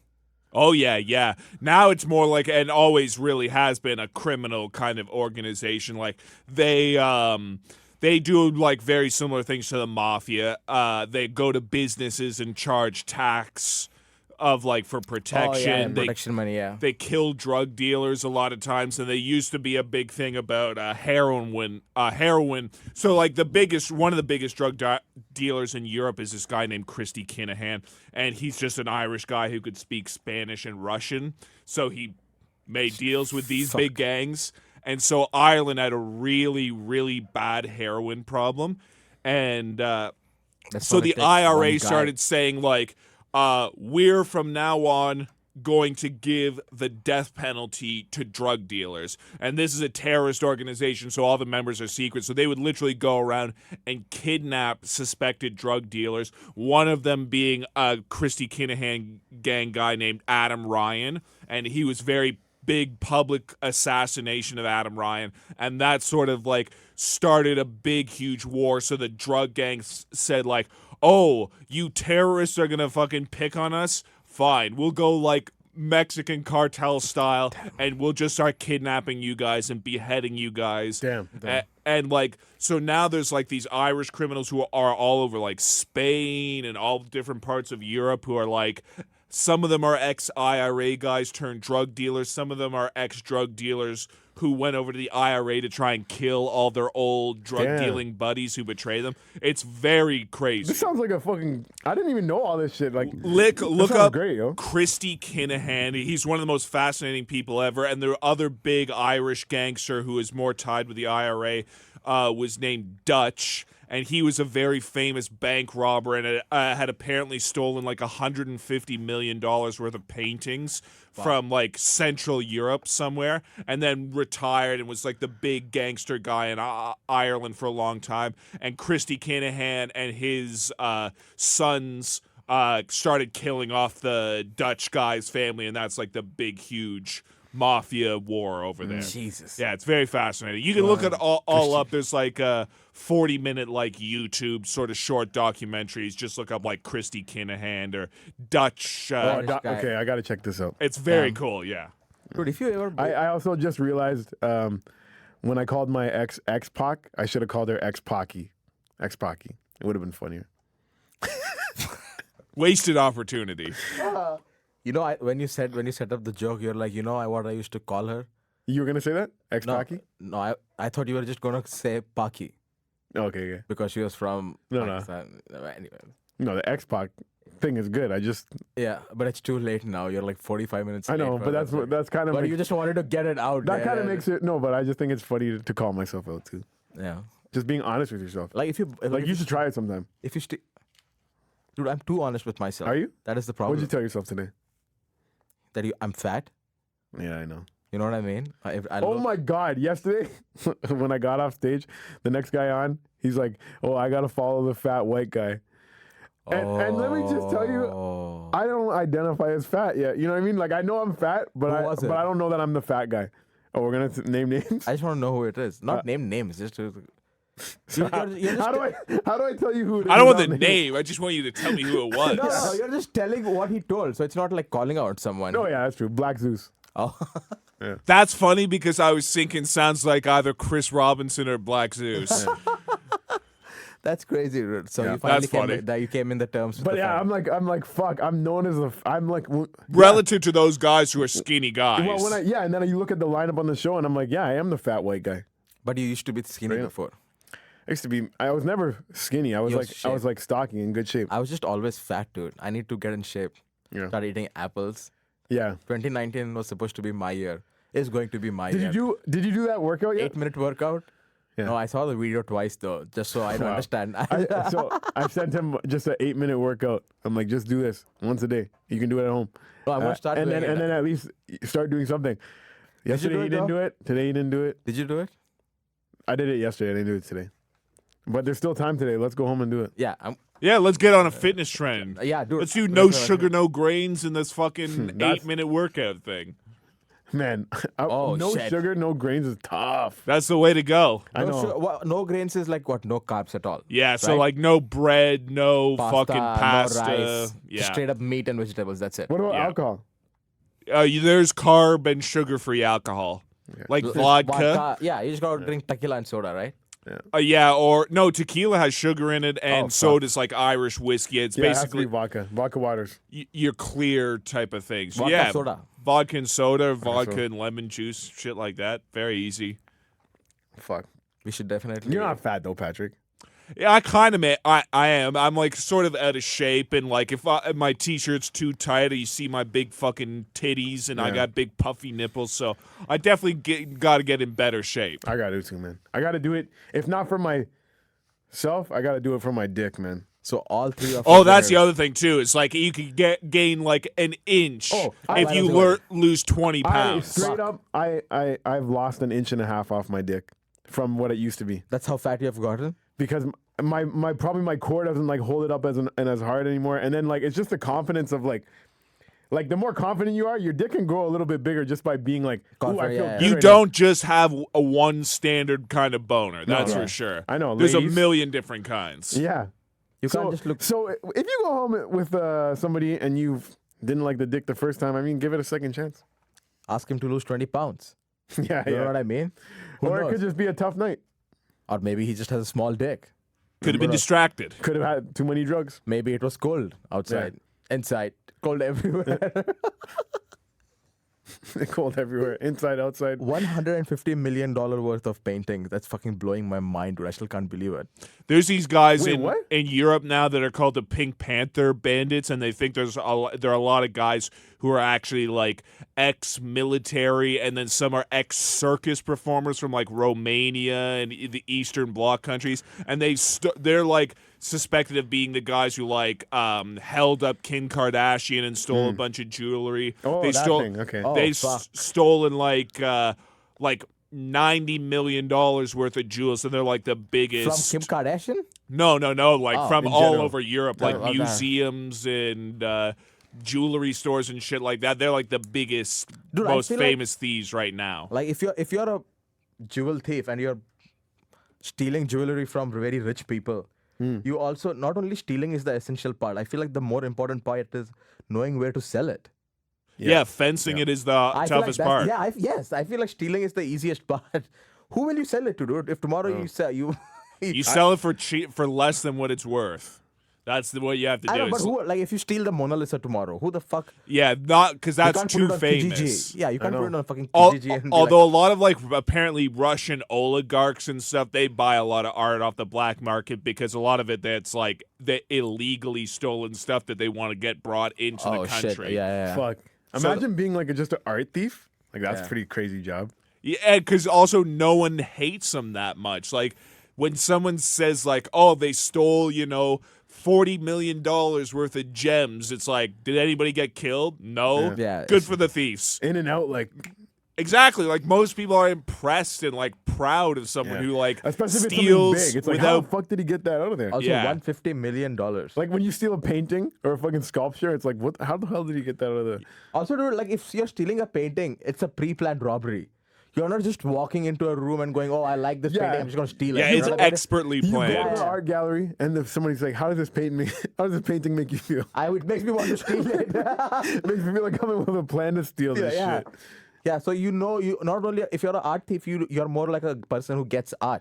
Oh, yeah. Now it's more like, and always really has been, a criminal kind of organization. Like, they do, like, very similar things to the mafia. They go to businesses and charge tax of, like, for protection. Protection money, yeah. They kill drug dealers a lot of times, and they used to be a big thing about heroin. So, like, one of the biggest drug dealers in Europe is this guy named Christy Kinahan, and he's just an Irish guy who could speak Spanish and Russian. So he made deals with these big gangs, and so Ireland had a really, really bad heroin problem, and so the IRA started saying, like, we're from now on going to give the death penalty to drug dealers. And this is a terrorist organization, so all the members are secret. So they would literally go around and kidnap suspected drug dealers, one of them being a Christy Kinahan gang guy named Adam Ryan. And he was very big public assassination of Adam Ryan. And that sort of like started a big, huge war. So the drug gangs said like, oh, you terrorists are going to fucking pick on us? Fine, we'll go like Mexican cartel style, and we'll just start kidnapping you guys and beheading you guys. Damn. And like, so now there's like these Irish criminals who are all over like Spain and all different parts of Europe who are like, some of them are ex-IRA guys turned drug dealers. Some of them are ex-drug dealers who went over to the IRA to try and kill all their old drug-dealing buddies who betray them. It's very crazy. This sounds like a fucking... I didn't even know all this shit. Like, look up great, yo. Christy Kinahan. He's one of the most fascinating people ever. And the other big Irish gangster who is more tied with the IRA was named Dutch. and he was a very famous bank robber and had apparently stolen like $150 million worth of paintings from like Central Europe somewhere, and then retired and was like the big gangster guy in Ireland for a long time. And Christy Kinahan and his sons started killing off the Dutch guy's family, and that's like the big, huge mafia war over there. Jesus. Yeah, it's very fascinating. You can look at all up. There's like 40-minute like YouTube sort of short documentaries. Just look up like Christy Kinahan or Dutch. Okay, I got to check this out. It's very cool, yeah. Dude, if you ever... I also just realized when I called my ex Pac, I should have called her ex Pocky. Ex Pocky. It would have been funnier. Wasted opportunity. You know, when you set up the joke, you're like, what I used to call her? You were going to say that? Ex Pocky? No, I thought you were just going to say Paki. Okay. Because she was from Pakistan. No. Anyway. No, the X Pac thing is good. Yeah, but it's too late now. You're like 45 minutes late. I know, but that's kind of... But you just wanted to get it out That kind of makes it... No, but I just think it's funny to call myself out, too. Yeah. Just being honest with yourself. Like, if you... you should try it sometime. If you Dude, I'm too honest with myself. Are you? That is the problem. What did you tell yourself today? That I'm fat? Yeah, I know. You know what I mean? My God. Yesterday, when I got off stage, the next guy on, he's like, I got to follow the fat white guy. And let me just tell you, I don't identify as fat yet. You know what I mean? Like, I know I'm fat, but I don't know that I'm the fat guy. Oh, we're going to name names? I just want to know who it is. Not name names, just to... So how do I tell you who it is? I don't want the name. I just want you to tell me who it was. No, you're just telling what he told. So it's not like calling out someone. Oh, yeah, that's true. Black Zeus. Oh. Yeah. That's funny because I was thinking sounds like either Chris Robinson or Black Zeus. That's crazy, dude. So Yeah, you finally that's came in the terms. But yeah, I'm like, fuck. I'm known as relative to those guys who are skinny guys. Well, and then you look at the lineup on the show, and I'm like, yeah, I am the fat white guy. But you used to be skinny before. I was never skinny. I was like stocky, in good shape. I was just always fat, dude. I need to get in shape. Yeah. Start eating apples. Yeah. 2019 was supposed to be my year. It's going to be my year. Did you do that workout yet? 8-minute workout? Yeah. No, I saw the video twice though, just so I don't understand. So I sent him just an 8-minute workout. I'm like, just do this once a day. You can do it at home. No, I'm gonna start and doing then it. and then at least start doing something. Yesterday he didn't do it. Today he didn't do it. Did you do it? I did it yesterday. I didn't do it today. But there's still time today. Let's go home and do it. Yeah. Yeah, let's get on a fitness trend. Yeah, dude. Let's do no sugar, no grains in this fucking 8-minute workout thing. Man, no sugar, no grains is tough. That's the way to go. I know. Sugar, no grains is like what? No carbs at all. Yeah, so right? like no bread, no fucking No pasta. rice, Yeah. just straight up meat and vegetables. That's it. What about Yeah. alcohol? There's carb and sugar-free alcohol. Like vodka. Yeah, you just gotta drink tequila and soda, right? Or no, tequila has sugar in it, and soda's like Irish whiskey. It's Yeah, it has to basically be vodka waters. your clear type of thing. So Vodka, soda. Vodka and soda, vodka and lemon juice, shit like that. Very easy. Fuck. We should definitely. You're not fat though, Patrick. Yeah, I kind of I am. I'm like sort of out of shape, and like if my t-shirt's too tight, you see my big fucking titties, and I got big puffy nipples. So I definitely got to get in better shape. I got to too, man. I got to do it. If not for myself, I got to do it for my dick, man. So all three of. Oh, that's the other thing too. It's like you could gain like an inch if you lose 20 pounds. Straight up, I've lost an inch and a half off my dick from what it used to be. That's how fat you have gotten. Because my core doesn't like hold it up as hard anymore, and then like it's just the confidence of like the more confident you are, your dick can grow a little bit bigger just by being like, ooh, I feel good You right don't just have a one standard kind of boner. That's No. for sure. I know, There's ladies. a million different kinds. now. Yeah. You can't just look. So if you go home with somebody and you didn't like the dick the first time, I mean, give it a second chance. Ask him to lose 20 pounds. Yeah, You know what I mean? Who Or it knows? could just be a tough night. Or maybe he just has a small dick. Could have been distracted. Could have had too many drugs. Maybe it was cold outside, inside, cold everywhere. Gold everywhere, inside, outside. $150 million worth of painting. That's fucking blowing my mind, dude. I still can't believe it. There's these guys Wait, what? in Europe now that are called the Pink Panther Bandits, and they think there are a lot of guys who are actually like ex-military, and then some are ex-circus performers from like Romania and the Eastern Bloc countries, and they're like suspected of being the guys who like held up Kim Kardashian and stole a bunch of jewelry. Oh, they that stole, thing. Okay. Oh, They've fuck. stolen like $90 million worth of jewels, and they're like the biggest. From Kim Kardashian? No, like from in all general. over Europe, like okay. museums and jewelry stores and shit like that. They're like the biggest, Dude, I most feel famous thieves right now. Like if you're a jewel thief and you're stealing jewelry from very rich people, you also, not only stealing is the essential part. I feel like the more important part is knowing where to sell it. Yeah, fencing it is the I feel like toughest that's- part. Yeah, yes, I feel like stealing is the easiest part. Who will you sell it to, dude? If tomorrow you sell You sell it for cheap, for less than what it's worth. That's what you have to do. I know, but is- who, like if you steal the Mona Lisa tomorrow, who the fuck? yeah, not because You that's can't put too it on famous. Kijiji. Yeah, you can't put it on fucking Al- Kijiji. And be although like, a lot of like apparently Russian oligarchs and stuff, they buy a lot of art off the black market because a lot of it that's like the illegally stolen stuff that they want to get brought into oh the shit, country. yeah. Fuck. Imagine being like just an art thief. Like that's a pretty crazy job. Yeah, because also no one hates them that much. Like when someone says like, "Oh, they stole," $40 million worth of gems. It's like, did anybody get killed? No. Yeah, Good for the thieves. In and out, like Exactly. Like most people are impressed and like proud of someone who like especially if it's steals something big. It's like, how the without. fuck did he get that out of there? Also, Yeah. $150 million. Like when you steal a painting or a fucking sculpture, it's like, what? How the hell did he get that out of there? Also, dude, like if you're stealing a painting, it's a pre-planned robbery. You're not just walking into a room and going, "Oh, I like this Yeah. painting. I'm just gonna steal it." Yeah, You it's know what I mean? expertly You go planned. to an art gallery and if somebody's like, how does this painting make you feel? It makes me want to steal it. It makes me feel like coming with a plan to steal this shit. Yeah, so you not only if you're an art thief, you're more like a person who gets art.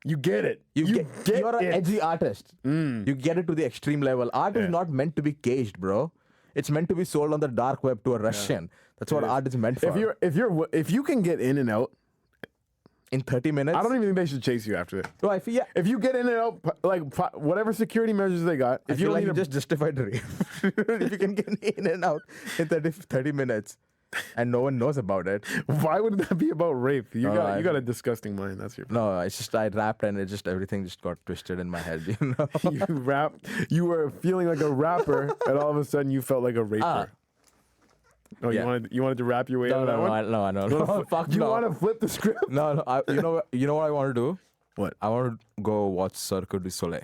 You get it. You're an it. edgy artist. You get it to the extreme level. Art is not meant to be caged, bro. It's meant to be sold on the dark web to a Russian. That's what art is meant for. If you can get in and out, in 30 minutes. I don't even think they should chase you after that. No, I feel If you get in and out, like whatever security measures they got, I if you feel don't like need you a just justified the rape. If you can get in and out in 30 minutes and no one knows about it. why would that be about rape? You No, got a disgusting mind. That's your No, it's just I rapped and everything just got twisted in my head, you know. you rapped. You were feeling like a rapper, and all of a sudden you felt like a raper. Oh, yeah. you wanted to rap your way out of that one? No, I know. Fuck You no. want to flip the script? No. You know what I want to do? What? I want to go watch Cirque du Soleil.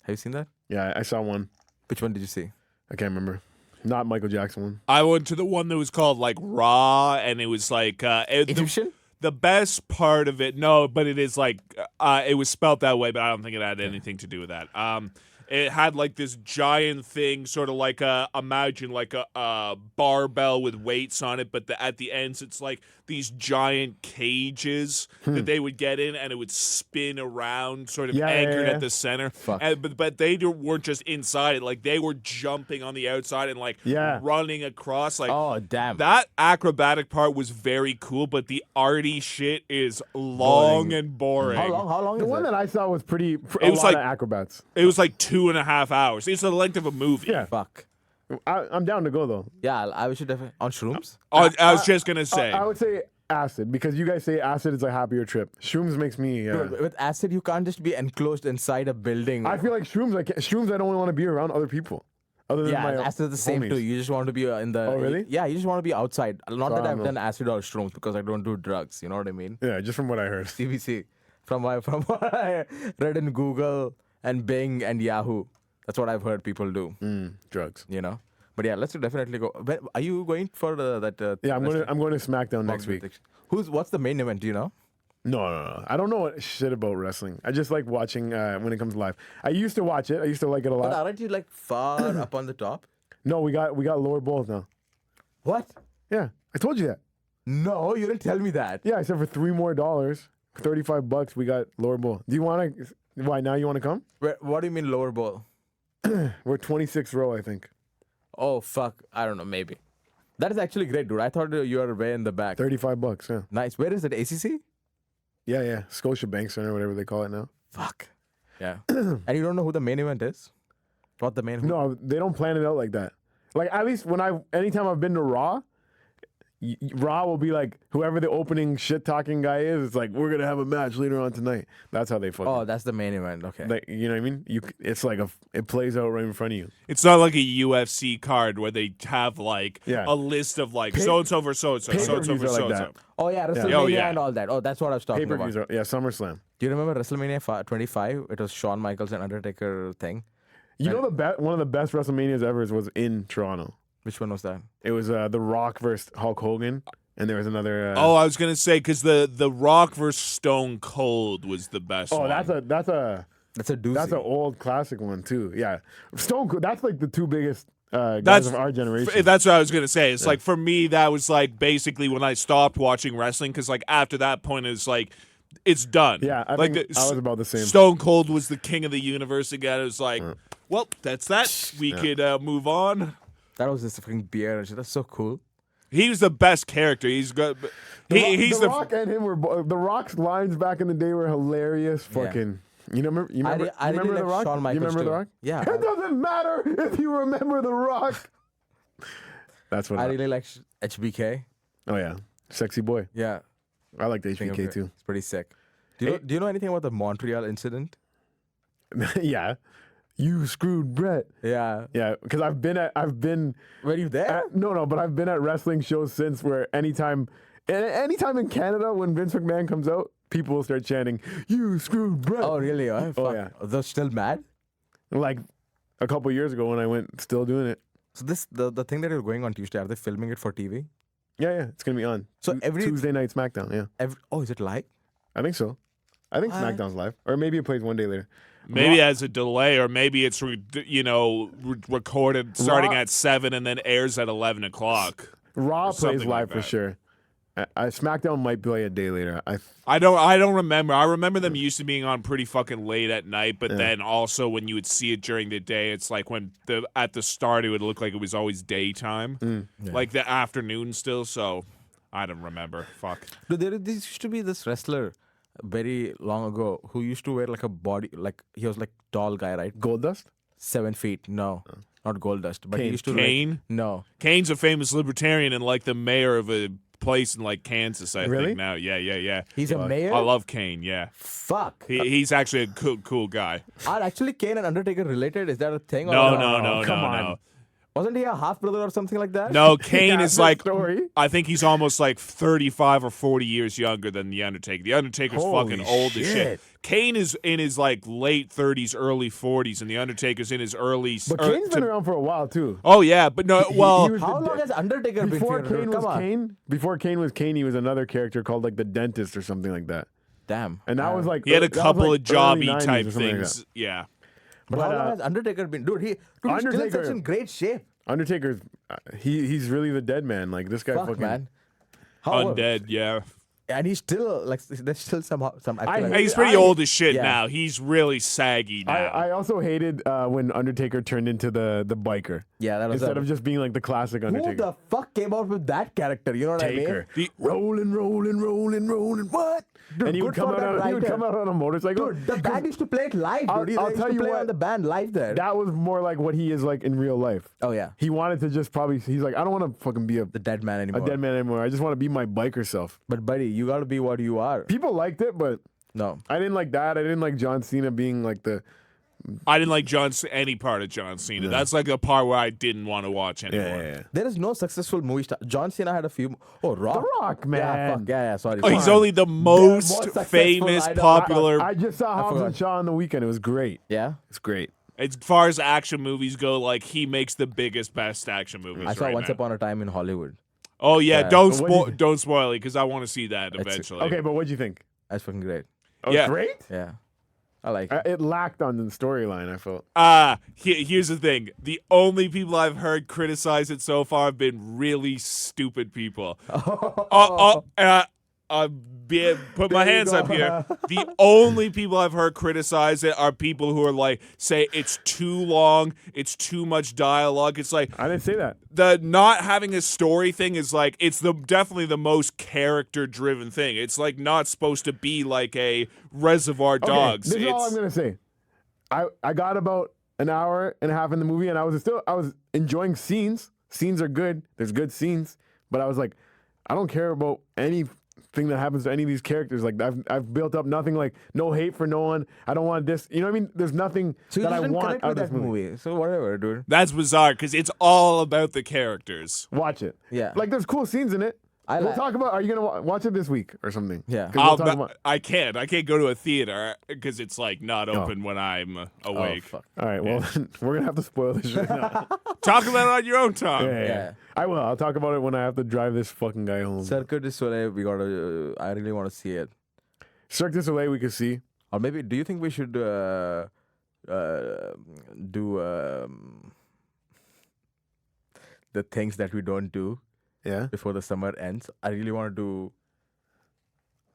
Have you seen that? Yeah, I saw one. Which one did you see? I can't remember. Not Michael Jackson one. I went to the one that was called like Raw, and it was like Egyptian? the best part of it. No, but it is like it was spelt that way, but I don't think it had anything to do with that. It had like this giant thing, sort of like imagine like a barbell with weights on it, but at the ends it's like these giant cages that they would get in, and it would spin around, sort of anchored at the center. But they weren't just inside it; like they were jumping on the outside and like running across. Like, oh damn! That acrobatic part was very cool, but the arty shit is long and boring. How long The is one it? that I saw was pretty. It A was lot like- of acrobats. It was like 2.5 hours. It's the length of a movie. Yeah. Fuck. I'm down to go though. Yeah, I should definitely on shrooms. I was just gonna say. I would say acid because you guys say acid is a happier trip. Shrooms makes me. Dude, with acid, you can't just be enclosed inside a building. I feel like shrooms. I don't want to be around other people. Other than my acid is the same homies. too. You just want to be in the. Oh, really? Yeah, you just want to be outside. Not So I that don't I've know. done acid or shrooms because I don't do drugs. You know what I mean? Yeah, just from what I heard. CBC, from what I read in Google and Bing and Yahoo. That's what I've heard people do. Drugs. You know. But yeah, let's definitely go. Are you going for that? Yeah, I'm going to SmackDown next week. What's the main event? Do you know? No. I don't know shit about wrestling. I just like watching when it comes live. I used to watch it. I used to like it a But lot. aren't you like far up on the top? No, we got lower bowls now. What? Yeah, I told you that. No, you didn't tell me that. Yeah, I said for $3 more, $35, we got lower bowl. Do you want to? Why now? You want to come? What do you mean lower bowl? We're 26th row, I think. Oh fuck! I don't know. Maybe. That is actually great, dude. I thought you were way in the back. $35, yeah. Nice. Where is it? ACC? Yeah. Scotia Bank Center, whatever they call it now. Fuck. Yeah. And you don't know who the main event is? What the main? No, they don't plan it out like that. Like at least anytime I've been to Raw, Raw will be like whoever the opening shit talking guy is. It's like we're gonna have a match later on tonight. That's how they fucking. Oh, that's the main event. Okay. Like, you know what I mean? It's like it plays out right in front of you. It's not like a UFC card where they have like Yeah. a list of like so and so for so and so, so and so for Pay-per-views are so like and so. that. Oh yeah, WrestleMania Oh, yeah. and all that. Oh, that's what I was talking about. Pay-per-views are, yeah, SummerSlam. Do you remember WrestleMania 25? It was Shawn Michaels and Undertaker thing. You know one of the best WrestleManias ever was in Toronto. Which one was that? It was The Rock versus Hulk Hogan, and there was another. Oh, I was gonna say because the Rock versus Stone Cold was the best. Oh, one. that's a That's a doozy. That's an old classic one too. Yeah, Stone Cold. That's like the two biggest guys of our generation. That's what I was gonna say. It's like for me that was like basically when I stopped watching wrestling because like after that point it's like it's done. Yeah, I like think I was about the same. Stone Cold was the king of the universe again. It was like, well, that's that. We could move on. That was this fucking beer and shit. That's so cool. He was the best character. He's good. He's the Rock and him were the Rock's lines back in the day were hilarious. Fucking. You remember? I remember really the like Rock? Shawn You Michaels remember too. the Rock? Yeah. It doesn't matter if you remember the Rock. That's what I really like HBK. Oh yeah, sexy boy. Yeah. I like the Thing of HBK it. too. It's pretty sick. Do you know anything about the Montreal incident? Yeah, you screwed Brett. Yeah. Yeah, because I've been. Were you there? No, but I've been at wrestling shows since where anytime in Canada when Vince McMahon comes out, people will start chanting, "You screwed Brett." Oh really? Oh, fuck. yeah. They're still mad? Like a couple years ago when I went, still doing it. So the thing that is going on Tuesday, are they filming it for TV? Yeah, it's gonna be on. So every Tuesday night SmackDown. Yeah, is it live? I think so. I think SmackDown's live, or maybe it plays one day later. maybe it has a delay, or maybe it's recorded starting Raw- at 7 and then airs at 11 o'clock. Raw Or something plays live like for that. sure. SmackDown might play a day later. I don't remember. I remember them used to being on pretty fucking late at night, but then also when you would see it during the day, it's like when at the start it would look like it was always daytime, like the afternoon still. So I don't remember. Fuck. Dude, there used to be this wrestler very long ago who used to wear like a body, like he was like tall guy, right? Goldust. 7 feet. No, not Goldust, but he Kane. used to Kane? No. Kane's a famous libertarian and like the mayor of a place in like Kansas, I Really? think now. Yeah. He's a mayor? I love Kane. Yeah, Fuck. he's actually a cool guy. Are actually Kane and Undertaker related? Is that a thing? Or No, come no. on. Wasn't he a half brother or something like that? No, Kane Yeah, is good like story. I think he's almost like 35 or 40 years younger than the Undertaker. The Undertaker's Holy fucking old as shit. shit. Kane is in his like late 30s, early 40s, and the Undertaker's in his early. But Kane's been around for a while too. Oh yeah, but no. Well, he was How the long has Undertaker Before been feuding? Kane Come was on. Kane, before Kane was Kane, he was another character called like the Dentist or something like that. Damn. And that was like he had a that was, couple like, of jobby early 90s type or something like things. that. Yeah. But how long has Undertaker been? Dude, he's still Undertaker- such in great shape. Undertaker's he's really the dead man. Like this guy Fuck, fucking man. How Undead. Yeah. And he's still like there's still some. I feel I like, hate- He's pretty old as shit Yeah. now. He's really saggy now. I also hated when Undertaker turned into the biker. Yeah, that was Instead of just being like the classic who Undertaker. the fuck came out with that character? You know what Taker. I mean? Rolling. What? Dude, and he would good for that he would writer. come out on a motorcycle. Dude, the band used to play it live, I'll- dude. I'll They tell used you to play what, on the band live there. That was more like what he is like in real life. Oh yeah, He wanted to just probably. He's like, I don't want to fucking be a the dead man anymore. dead man anymore. I just want to be my biker self. But buddy, you gotta be what you are. People liked it, but No, I didn't like that. I didn't like John Cena being like the. I didn't like any part of John Cena. That's like the part where I didn't want to watch anymore. there is no successful movie star. John Cena had a few. Oh, Rock. The Rock, man. Yeah, fuck. Yeah. Sorry. Oh, he's sorry. only the most successful, famous, I know. popular. I just saw Hobbs forgot. and Shaw on the weekend. It was great. Yeah. It's great. As far as action movies go, like he makes the biggest, best action movies. I saw right Once now. Upon a Time in Hollywood. Oh yeah, Yeah. don't But what do you don't spoil it because I want to see that eventually. Okay, but what'd you think? That's fucking great. Oh, Yeah. great. Yeah. I like it. It lacked on the storyline. I felt. Here's the thing: the only people I've heard criticize it so far have been really stupid people. put my hands up here. The only people I've heard criticize it are people who are like, say it's too long, it's too much dialogue. It's like I didn't say that. The not having a story thing is like it's definitely the most character driven thing. It's like not supposed to be like a Reservoir Dogs. This is all I'm gonna say. I got about an hour and a half in the movie, and I was enjoying scenes. Scenes are good. There's good scenes, but I was like, I don't care about anything that happens to any of these characters. Like I've built up nothing. Like no hate for no one. I don't want this. You know what I mean? There's nothing that I want out of this movie. So whatever, dude. That's bizarre because it's all about the characters. Watch it. Yeah. Like there's cool scenes in it. We'll talk about. Are you gonna watch it this week or something? Yeah. I can't go to a theater because it's like not open when I'm awake. Fuck. All right. Well, we're gonna have to spoil this shit now. Talk about it on your own time. Yeah. I will. I'll talk about it when I have to drive this fucking guy home. Cirque du Soleil, we gotta. I really want to see it. Cirque du Soleil, we could see. Or maybe, do you think we should do the things that we don't do? Yeah. Before the summer ends, I really want to do.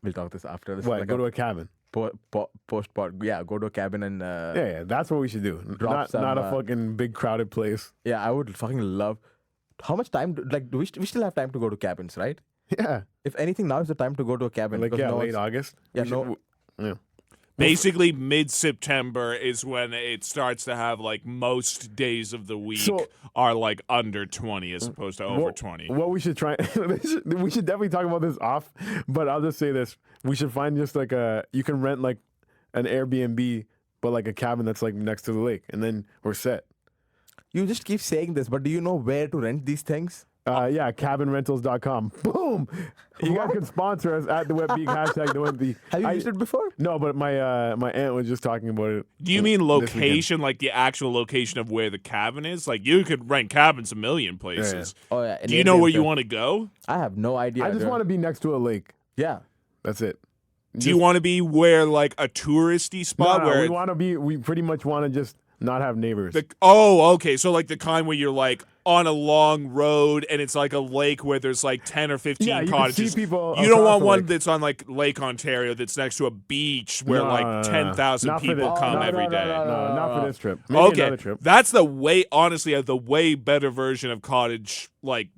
We'll talk this after. This What? Go to a cabin. Post-pod. Yeah, go to a cabin and. Yeah, that's what we should do. Drop not a fucking big crowded place. Yeah, I would fucking love. How much time? Do we still have time to go to cabins, right? Yeah. If anything, now is the time to go to a cabin. Like because late August. Yeah, Yeah. Basically, mid-September is when it starts to have like most days of the week are like under 20 as opposed to over 20. What we should try, we should definitely talk about this off, but I'll just say this. We should find just like you can rent like an Airbnb, but like a cabin that's like next to the lake, and then we're set. You just keep saying this, but do you know where to rent these things? Yeah, cabinrentals.com. Boom! You guys can sponsor us at the Wet Beak hashtag the Wet Beak. Have you used it before? No, but my aunt was just talking about it. Do you mean location, like the actual location of where the cabin is? Like you could rent cabins a million places. Yeah. Oh yeah. Do you know where you want to go? I have no idea. I just want to be next to a lake. Yeah. That's it. Do you want to be where like a touristy spot? No, where we pretty much want to just not have neighbors. Okay. So like the kind where you're like on a long road and it's like a lake where there's like 10 or 15 you cottages. Can see people you don't want one lake. that's on like Lake Ontario that's next to a beach where 10,000 people come every day. No, not for this trip. Maybe another trip. That's the way better version of cottage, like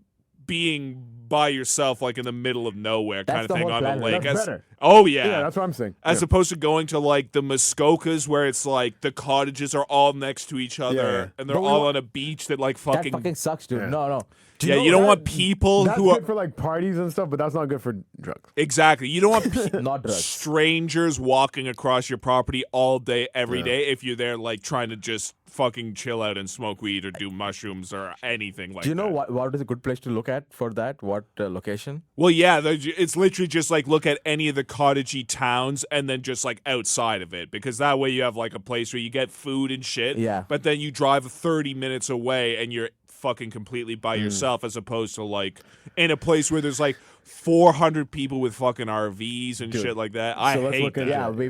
being by yourself, like in the middle of nowhere kind of thing on a lake. That's better. Oh, yeah. Yeah, that's what I'm saying. As opposed to going to like the Muskokas where it's like the cottages are all next to each other and they're all on a beach that like fucking... That fucking sucks, dude. Yeah. No. You don't want people that's who are... good for like parties and stuff, but that's not good for drugs. Exactly. You don't want Not drugs. strangers walking across your property all day, every day if you're there like trying to just fucking chill out and smoke weed or do mushrooms or anything like that. Do you know what is a good place to look at for that? What location? Well, yeah, it's literally just like look at any of the cottagey towns and then just like outside of it because that way you have like a place where you get food and shit. Yeah. But then you drive 30 minutes away and you're fucking completely by yourself as opposed to like in a place where there's like 400 people with fucking RVs and shit like that. I hate that.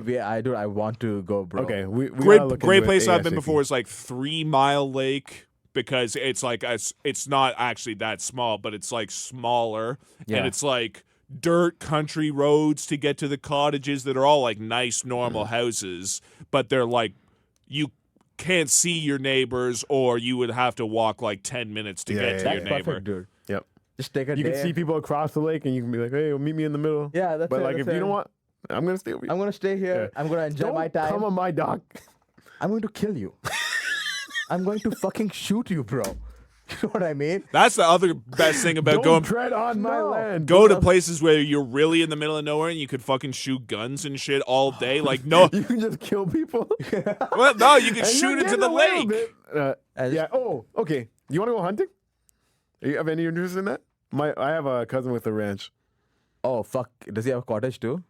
Yeah, I want to go, bro. Okay, we great place I've been before is like 3 Mile Lake because it's like it's not actually that small, but it's like smaller and it's like dirt country roads to get to the cottages that are all like nice normal houses, but they're like you can't see your neighbors or you would have to walk like 10 minutes to get to your neighbor. Perfect, dude. Yep. Just take a day. You can see people across the lake and you can be like, hey, meet me in the middle. Yeah, that's But it, like if you don't want, I'm going to stay over here. I'm going to stay here. Yeah. I'm going to enjoy Don't my time. come on my dock. I'm going to kill you. I'm going to fucking shoot you, bro. You know what I mean? That's the other best thing about Don't going. tread on my land. Go to places where you're really in the middle of nowhere and you could fucking shoot guns and shit all day. Like, no. You can just kill people. Well, no, you can And shoot you're into getting the away with lake. it. Yeah. Oh, okay. You want to go hunting? You have any interest in that? I have a cousin with a ranch. Oh, fuck. Does he have a cottage too?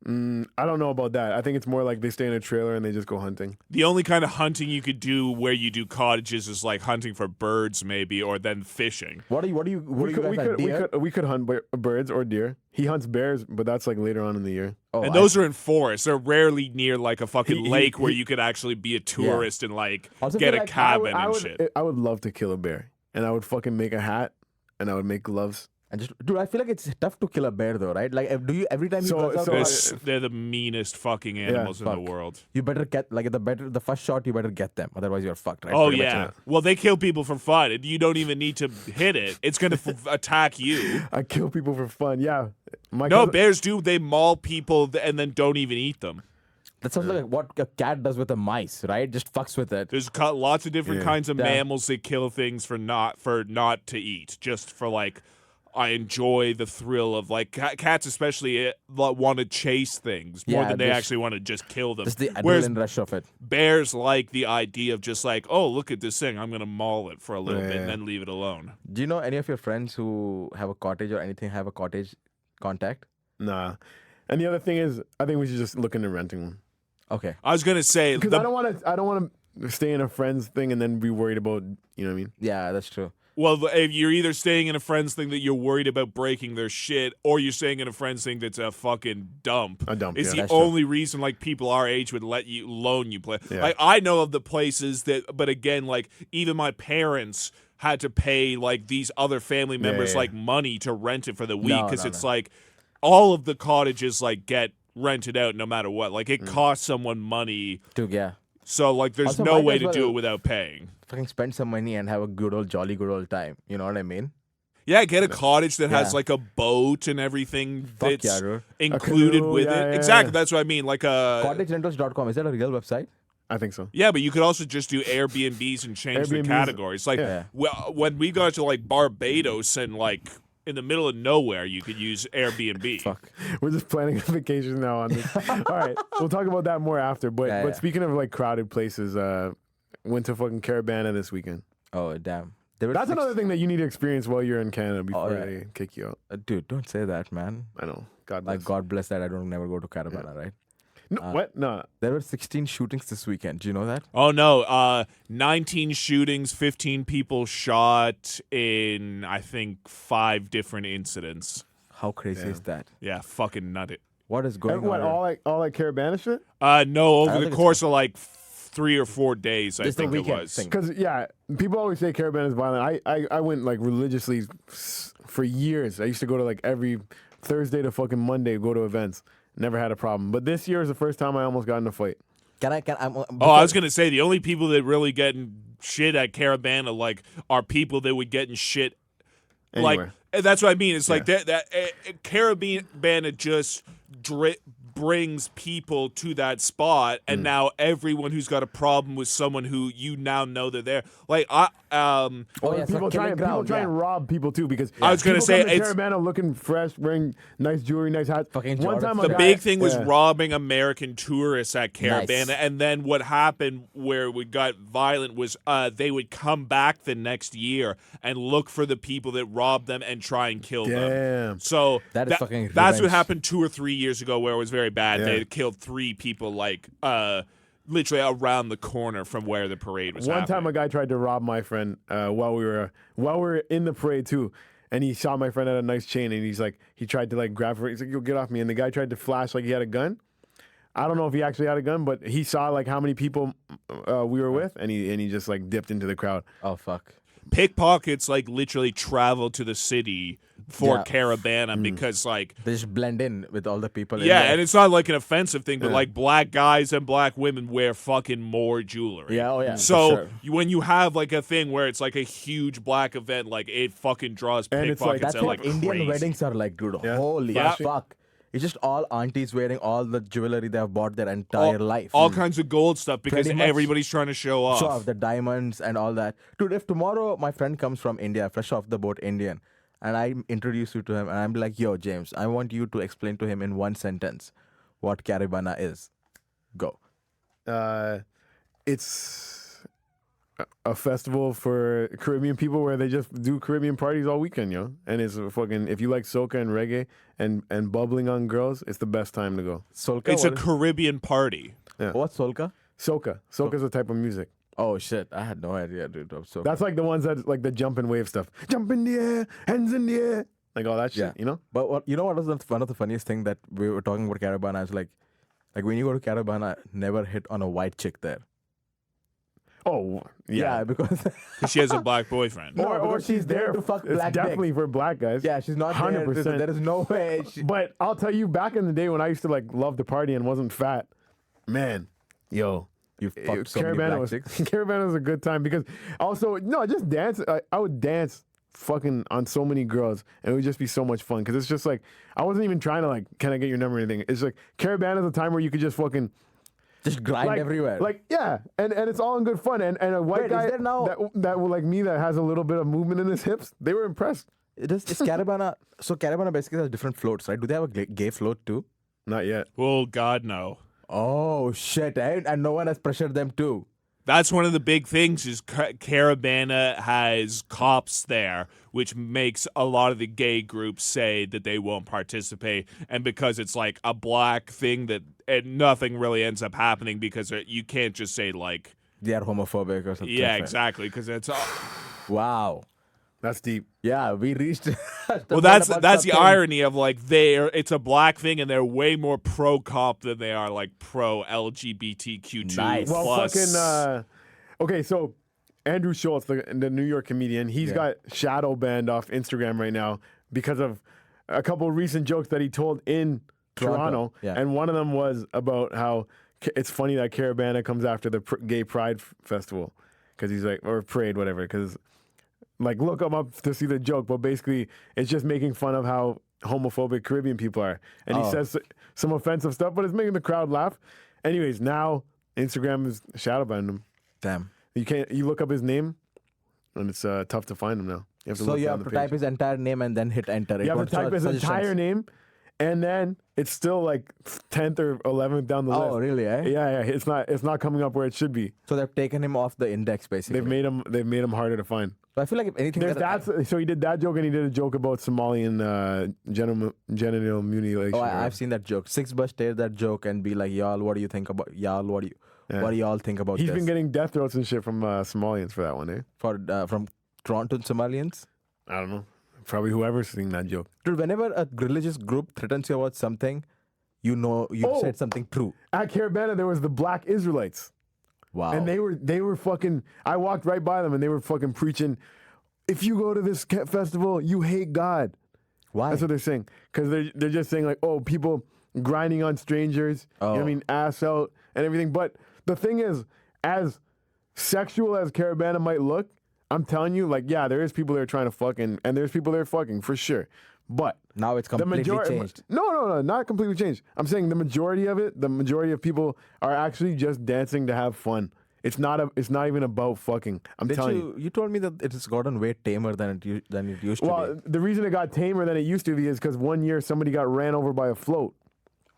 I don't know about that. I think it's more like they stay in a trailer and they just go hunting. The only kind of hunting you could do where you do cottages is like hunting for birds, maybe, or then fishing. What do you We could hunt birds or deer. He hunts bears, but that's like later on in the year. Oh, And those are in forests. They're rarely near like a fucking lake where you could actually be a tourist and like Also get feel a like cabin and shit. I would love to kill a bear, and I would fucking make a hat, and I would make gloves And just, dude, I feel like it's tough to kill a bear though, right? Like, do you every time you guns out, they're the meanest fucking animals in the world. you better get like the first shot, you better get them, otherwise you're fucked, right? Oh Pretty yeah. much. Well, they kill people for fun. And you don't even need to hit it. It's gonna attack you. I kill people for fun. Yeah. No, bears do. They maul people and then don't even eat them. That sounds like what a cat does with a mice, right? Just fucks with it. There's lots of different kinds of mammals that kill things for not to eat, just for like. I enjoy the thrill of like cats, especially want to chase things more than they actually want to just kill them. Just the adrenaline rush of it. Bears like the idea of just like, oh, look at this thing, I'm gonna maul it for a little bit and then leave it alone. Do you know any of your friends who have a cottage or anything have a cottage contact? Nah. And the other thing is, I think we should just look into renting one. Okay. I was gonna say because I don't want to stay in a friend's thing and then be worried about, you know what I mean? Yeah, that's true. Well, if you're either staying in a friend's thing that you're worried about breaking their shit, or you're staying in a friend's thing that's a fucking dump. A dump, It's yeah. the only reason like people our age would loan you play. Yeah. Like I know of the places that, but again, like even my parents had to pay like these other family members like money to rent it for the week because it's like all of the cottages like get rented out no matter what. Like it costs someone money. So like there's Also, no might way as to do well it without paying. Fucking spend some money and have a good old time. You know what I mean? Yeah, get a cottage that has like a boat and everything that's included with it. Exactly, that's what I mean. Like a cottagerentals.com, is that a real website? I think so. Yeah, but you could also just do Airbnbs and change the categories. Like when we got to like Barbados and like in the middle of nowhere, you could use Airbnb. Fuck. We're just planning a vacation now on this. All right, we'll talk about that more after. But speaking of like crowded places, went to fucking Caribanna this weekend. Oh damn! That's another thing that you need to experience while you're in Canada before they kick you out. Dude, don't say that, man. I know. God bless. Like God bless that I don't never go to Caribanna, right? No, what? No. There were 16 shootings this weekend. Do you know that? Oh no! 19 shootings, 15 people shot in I think 5 different incidents. How crazy is that? Yeah, fucking nutty. What is going What? on? All like Caribanna shit? No, over the course of like 3 or 4 days, I think it was. Because people always say Caribanna is violent. I went like religiously for years. I used to go to like every Thursday to fucking Monday, go to events. Never had a problem. But this year is the first time I almost got in a fight. I was going to say, the only people that really get in shit at Caribanna like are people that would get in shit. Anywhere. Like, that's what I mean. It's like that Caribanna just brings people to that spot, and now everyone who's got a problem with someone who you now know they're there. Like people try and rob people too because I was gonna say it's Caribanna looking fresh, wearing nice jewelry, nice hat. Fucking one time the big thing was robbing American tourists at Caribanna, and then what happened where we got violent was they would come back the next year and look for the people that robbed them and try and kill them. So that is fucking that's what happened 2 or 3 years ago where it was very bad. They killed 3 people like literally around the corner from where the parade was happening. One time a guy tried to rob my friend while we were in the parade too, and he saw my friend had a nice chain, and he tried to like grab her. He's like, "Yo, get off me!" And the guy tried to flash like he had a gun. I don't know if he actually had a gun, but he saw like how many people we were with, and he just like dipped into the crowd. Oh fuck! Pickpockets like literally travel to the city for Caribanna because like they just blend in with all the people. And it's not like an offensive thing, but like black guys and black women wear fucking more jewelry. So when you have like a thing where it's like a huge black event, like it fucking draws pickpockets. That's what Indian weddings are like, dude. Holy fuck! It's just all aunties wearing all the jewelry they have bought their entire life. All kinds of gold stuff because everybody's trying to show off. Show off the diamonds and all that. Dude, if tomorrow my friend comes from India, fresh off the boat Indian, and I introduce you to him and I'm like, yo, James, I want you to explain to him in one sentence what Caribanna is. Go. It's a festival for Caribbean people where they just do Caribbean parties all weekend, yo. And it's fucking, if you like soca and reggae and bubbling on girls, it's the best time to go. Soca? It's a Caribbean party. Yeah. What's soca? Soca. Soca's a type of music. Oh shit, I had no idea, dude. Soca. That's like the ones that like the jump and wave stuff. Jump in the air, hands in the air. Like all that shit, you know? But you know what was one of the funniest thing that we were talking about Caribanna? I was like when you go to Caribanna, never hit on a white chick there. Oh, yeah. because She has a black boyfriend. or she's there to fuck It's black definitely dicks. for black guys. Yeah, she's not 100%. there. There is no way. But I'll tell you, back in the day when I used to like love to party and wasn't fat, man, yo. You fucked so many black chicks. Caravana was a good time because also, no, just dance. I would dance fucking on so many girls and it would just be so much fun because it's just like, I wasn't even trying to like, can I get your number or anything? It's like, Caravana is a time where you could just fucking Just grind like, everywhere. Like, yeah, and it's all in good fun. And a white Wait, guy is there now- that like me that has a little bit of movement in his hips, they were impressed. Is Caribanna, so Caribanna basically has different floats, right? Do they have a gay float too? Not yet. Oh, God, no. Oh, shit. And no one has pressured them too. That's one of the big things is Caribanna has cops there, which makes a lot of the gay groups say that they won't participate. And because it's like a black thing that and nothing really ends up happening because you can't just say like... They are homophobic or something. Yeah, exactly, because it's... Wow. That's deep. Yeah, we reached... Well, that's the irony of like it's a black thing and they're way more pro cop than they are like pro LGBTQ2+. Nice. Well, fucking, okay, so Andrew Schultz, the New York comedian, he's got shadow banned off Instagram right now because of a couple of recent jokes that he told in Toronto. Yeah. And one of them was about how it's funny that Caribanna comes after the gay pride festival because he's like, or parade, whatever, because like look him up to see the joke, but basically it's just making fun of how homophobic Caribbean people are. And he says some offensive stuff, but it's making the crowd laugh. Anyways, now Instagram is shadow banned him. Damn. You look up his name, and it's tough to find him now. You have to So look you down have the to type page. his entire name and then hit enter. You have to type his entire name, and then it's still like 10th or 11th down the list. Oh, really, eh? Yeah, it's not coming up where it should be. So they've taken him off the index, basically. They've made him harder to find. So I feel like if anything... So he did that joke, and he did a joke about Somalian genital mutilation. I've seen that joke. Six Bus shared that joke and be like, y'all, what do you think about... Y'all, what do y'all think about He's this? been getting death throats and shit from Somalians for that one, eh? From Toronto Somalians? I don't know. Probably whoever's seeing that joke. Dude, whenever a religious group threatens you about something, you know you said something true. At Caribanna, there was the Black Israelites. Wow. And they were fucking, I walked right by them and they were fucking preaching, if you go to this festival, you hate God. Why? That's what they're saying. Because they're just saying like, oh, people grinding on strangers, you know what I mean, ass out and everything. But the thing is, as sexual as Caribanna might look, I'm telling you, like, yeah, there is people that are trying to fuck and there's people that are fucking for sure. But now it's completely changed. No, not completely changed. I'm saying the majority of people are actually just dancing to have fun. It's not even about fucking. I'm telling you. You told me that it has gotten way tamer than it used to be. Well, the reason it got tamer than it used to be is because one year somebody got ran over by a float.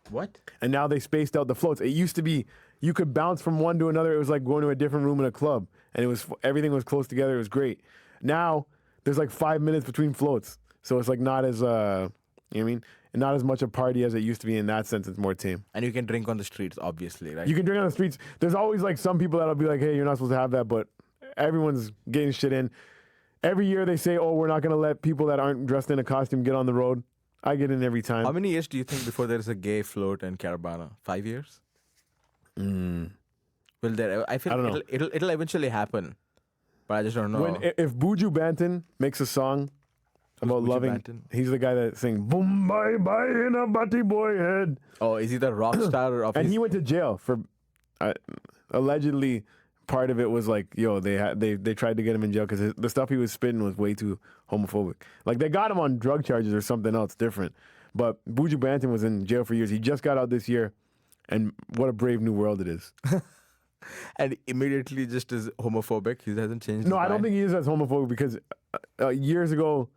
What? And now they spaced out the floats. It used to be you could bounce from one to another. It was like going to a different room in a club, and everything was close together. It was great. Now there's like 5 minutes between floats, so it's like not as you know what I mean, not as much a party as it used to be. In that sense, it's more tame. And you can drink on the streets, obviously, right? You can drink on the streets. There's always like some people that'll be like, "Hey, you're not supposed to have that," but everyone's getting shit in. Every year they say, "Oh, we're not gonna let people that aren't dressed in a costume get on the road." I get in every time. How many years do you think before there is a gay float in Caribanna? 5 years? Well, I feel I don't know. It'll eventually happen, but I just don't know. If Buju Banton makes a song about Buju loving, Banton? he's the guy that sings "Boom Bye Bye in a Batty Boy Head," Oh, is he the rock star of and his... he went to jail for allegedly. Part of it was like, they tried to get him in jail because the stuff he was spitting was way too homophobic. Like they got him on drug charges or something else different. But Buju Banton was in jail for years. He just got out this year, and what a brave new world it is. And immediately just is homophobic. He hasn't changed. No, I don't think he is as homophobic because years ago,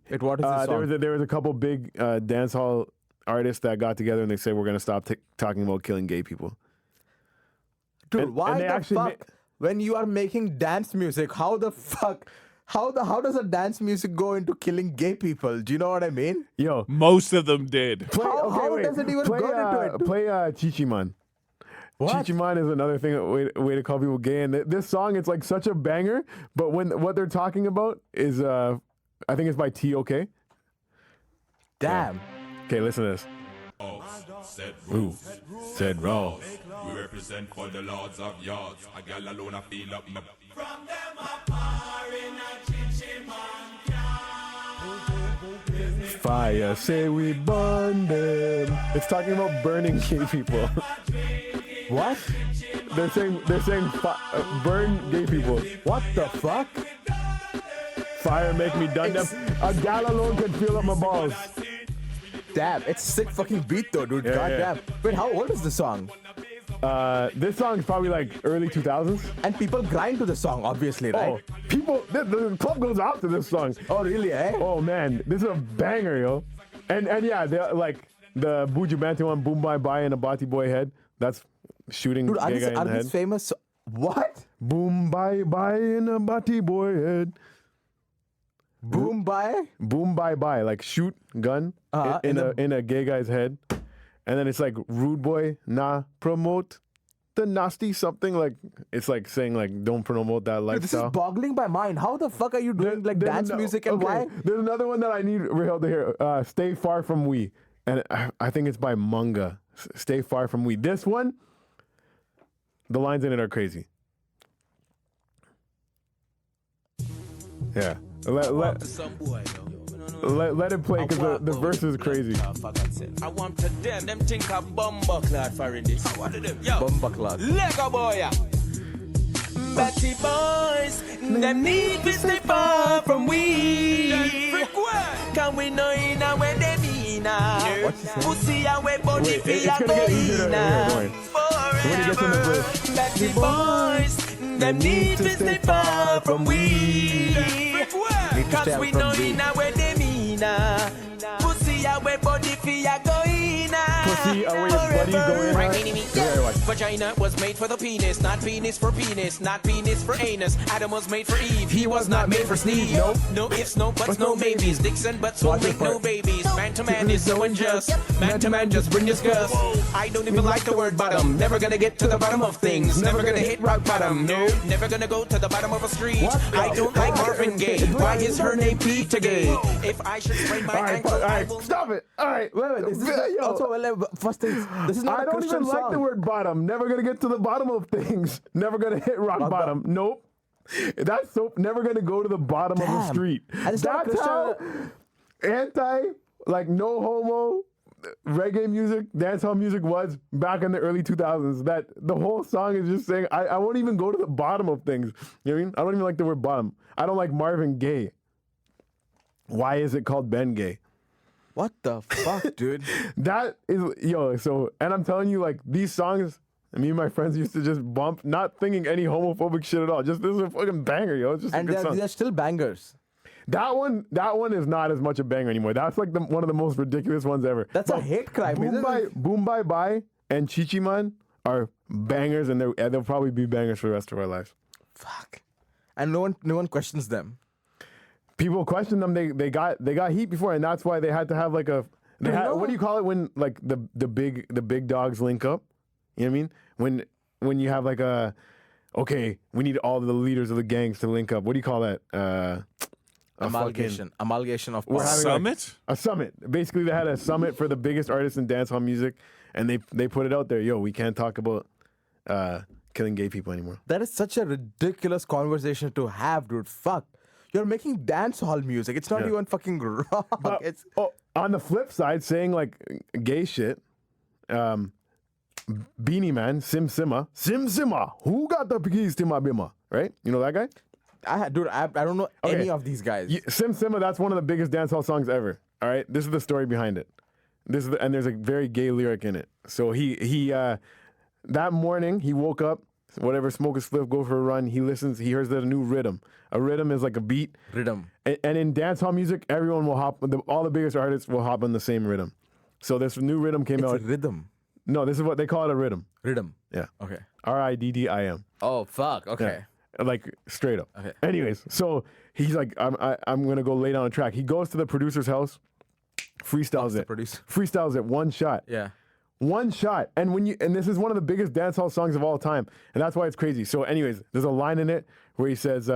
What is his song? there was a couple big dance hall artists that got together and they said we're gonna stop talking about killing gay people. Dude, and why they the actually fuck? When you are making dance music, how the fuck? How does a dance music go into killing gay people? Do you know what I mean? Yo, Most of them did. How does it even go into it? Play Chichiman. What? Chichiman is another thing, way to call people gay. And this song, it's like such a banger. But what they're talking about is, I think it's by T.O.K. Damn. Okay, listen to this. Said raw. We represent for the lords of yards. A gal alone I feel up my. From them a par in a chichi man. Fire, say we burn them. It's talking about burning gay people. What? They're saying burn gay people. What the fuck? Fire make me done them. A gal alone can feel up my balls. Damn, it's sick fucking beat though, dude. Goddamn. Wait, how old is the song? This song is probably like early 2000s. And people grind to the song, obviously, right? Oh, people, the club goes out to this song. Oh, really, eh? Oh, man, this is a banger, yo. And yeah, they're like the Buju Bantu one, Boom Bye Bye in a Bati Boy head. That's shooting Dude, gay guy in the are head. these famous? What? Boom Bye Bye in a Bati Boy head. Boom Bye? Boom Bye Bye, like shoot gun in a gay guy's head. And then it's like rude boy, nah, promote the nasty something. Like it's like saying like don't promote that Dude, this lifestyle. is boggling my mind. How the fuck are you doing like dance music and why? There's another one that I need Rahil to hear. Stay Far From We. And I think it's by Munga. Stay Far From We. This one, the lines in it are crazy. Yeah. Let it play because the verse is crazy. I want to them think a bumbo clad for in this. What are them? Yo, Bumbaclad. Lego boy. Betty boys, them need to stay far from we. Can we know in a way they mean? Pussy away body Wait, for it's ya gonna get easier to hear, going. When he gets in the verse. Betty boys, them need to stay far from we. Cause we know in a way they mean. Pussy away body for ya going. Pussy away body going. Right, vagina was made for the penis, not penis for penis, not penis for anus. Adam was made for Eve, he was not made for Steve. No ifs, no buts, no maybes. Dicks and butts will make no babies. Man to man is so unjust. Man to man just bring disgust. I don't even like the word bottom. Never gonna get to the bottom of things. Never gonna hit rock bottom. No, never gonna go to the bottom of a street. I don't like Marvin Gaye. Why is her name Peter Gay? If I should sprain my ankle, I will. Stop it. All right. Wait, this is also, first thing, this is not I a don't Christian even song. like the word bottom. Never gonna get to the bottom of things. Never gonna hit rock bottom. Nope. That's so never gonna go to the bottom of the street. And it's not That's how anti, like no homo reggae music, dancehall music was back in the early 2000s. That the whole song is just saying, I won't even go to the bottom of things. You know what I mean? I don't even like the word bottom. I don't like Marvin Gaye. Why is it called Ben Gay? What the fuck, dude? That is, so, and I'm telling you, like, these songs, me and my friends used to just bump, not thinking any homophobic shit at all. Just, this is a fucking banger, yo. It's just And a good song. they're still bangers. That one is not as much a banger anymore. That's like one of the most ridiculous ones ever. That's a hate crime, isn't it? Boom Bye Bye and Chichi Man are bangers, and they'll probably be bangers for the rest of our lives. Fuck. And no one questions them. People question them. They got heat before, and that's why they had to have like a. What do you call it when like the big dogs link up? You know what I mean? When you have like okay, we need all the leaders of the gangs to link up. What do you call that? Amalgamation of We're having Summit? a summit. Basically, they had a summit for the biggest artists in dancehall music, and they put it out there. Yo, we can't talk about killing gay people anymore. That is such a ridiculous conversation to have, dude. Fuck. You're making dancehall music. It's not even fucking rock. It's on the flip side, saying like gay shit. Beanie Man, Sim Simma, who got the keys to my bimma? Right? You know that guy? I don't know any of these guys. Sim Simma, that's one of the biggest dancehall songs ever. All right, this is the story behind it. And there's a very gay lyric in it. So he that morning he woke up, whatever, smoke a spliff, go for a run. He hears the new rhythm. A rhythm is like a beat. Rhythm. And in dancehall music, everyone will hop. All the biggest artists will hop on the same rhythm. So this new rhythm came out. It's a rhythm. No, this is what they call it, a rhythm. Rhythm. Yeah. Okay. RIDDIM. Oh fuck. Okay. Yeah. Like straight up. Okay. Anyways, so he's like, I'm gonna go lay down a track. He goes to the producer's house, freestyles it. Freestyles it, one shot. Yeah. One shot. And this is one of the biggest dancehall songs of all time. And that's why it's crazy. So anyways, there's a line in it where he says, who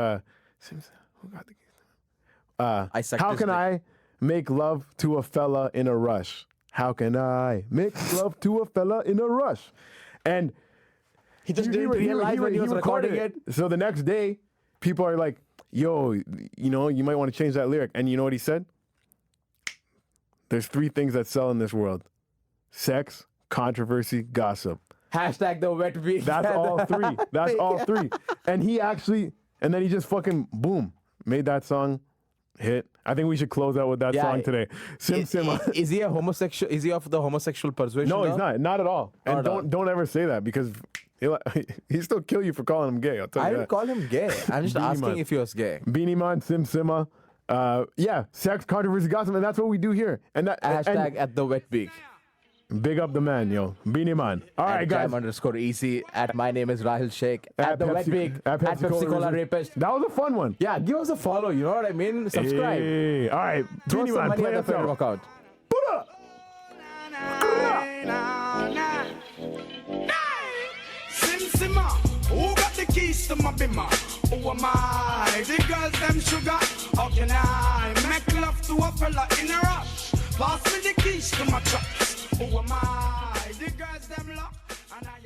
got the keys? How can I make love to a fella in a rush? How can I make love to a fella in a rush? And he just didn't realize when he was recording it. So the next day, people are like, yo, you know, you might want to change that lyric. And you know what he said? There's 3 things that sell in this world. Sex, controversy, gossip. Hashtag the Wet Beak. That's all 3. That's all 3. And he actually, and then he just fucking, boom, made that song hit. I think we should close out with that song today. Sim. Is he a homosexual? Is he of the homosexual persuasion? No, now? he's not. Not at all. And don't ever say that because he'll still kill you for calling him gay. I'll tell you I that. didn't call him gay. I'm just asking if he was gay. Beanie Man, Sima. Yeah, sex, controversy, gossip, and that's what we do here. And that Hashtag at the Wet Beak. Big up the man, yo. Beanie Man. All right, guys. _easy. At my name is Rahil Sheikh. At the Wet Beak. At Pepsi Cola Rapist. That was a fun one. Yeah, give us a follow. You know what I mean? Subscribe. Hey. All right. Throw Beanie some Man, money play at us the out. workout. Put up. Simmer, who got the keys to my bimmer? Who am I? The girls them sugar. How can I make love to a fella in a rush? Pass me the keys to my truck. Who am I? The girls them lock. And I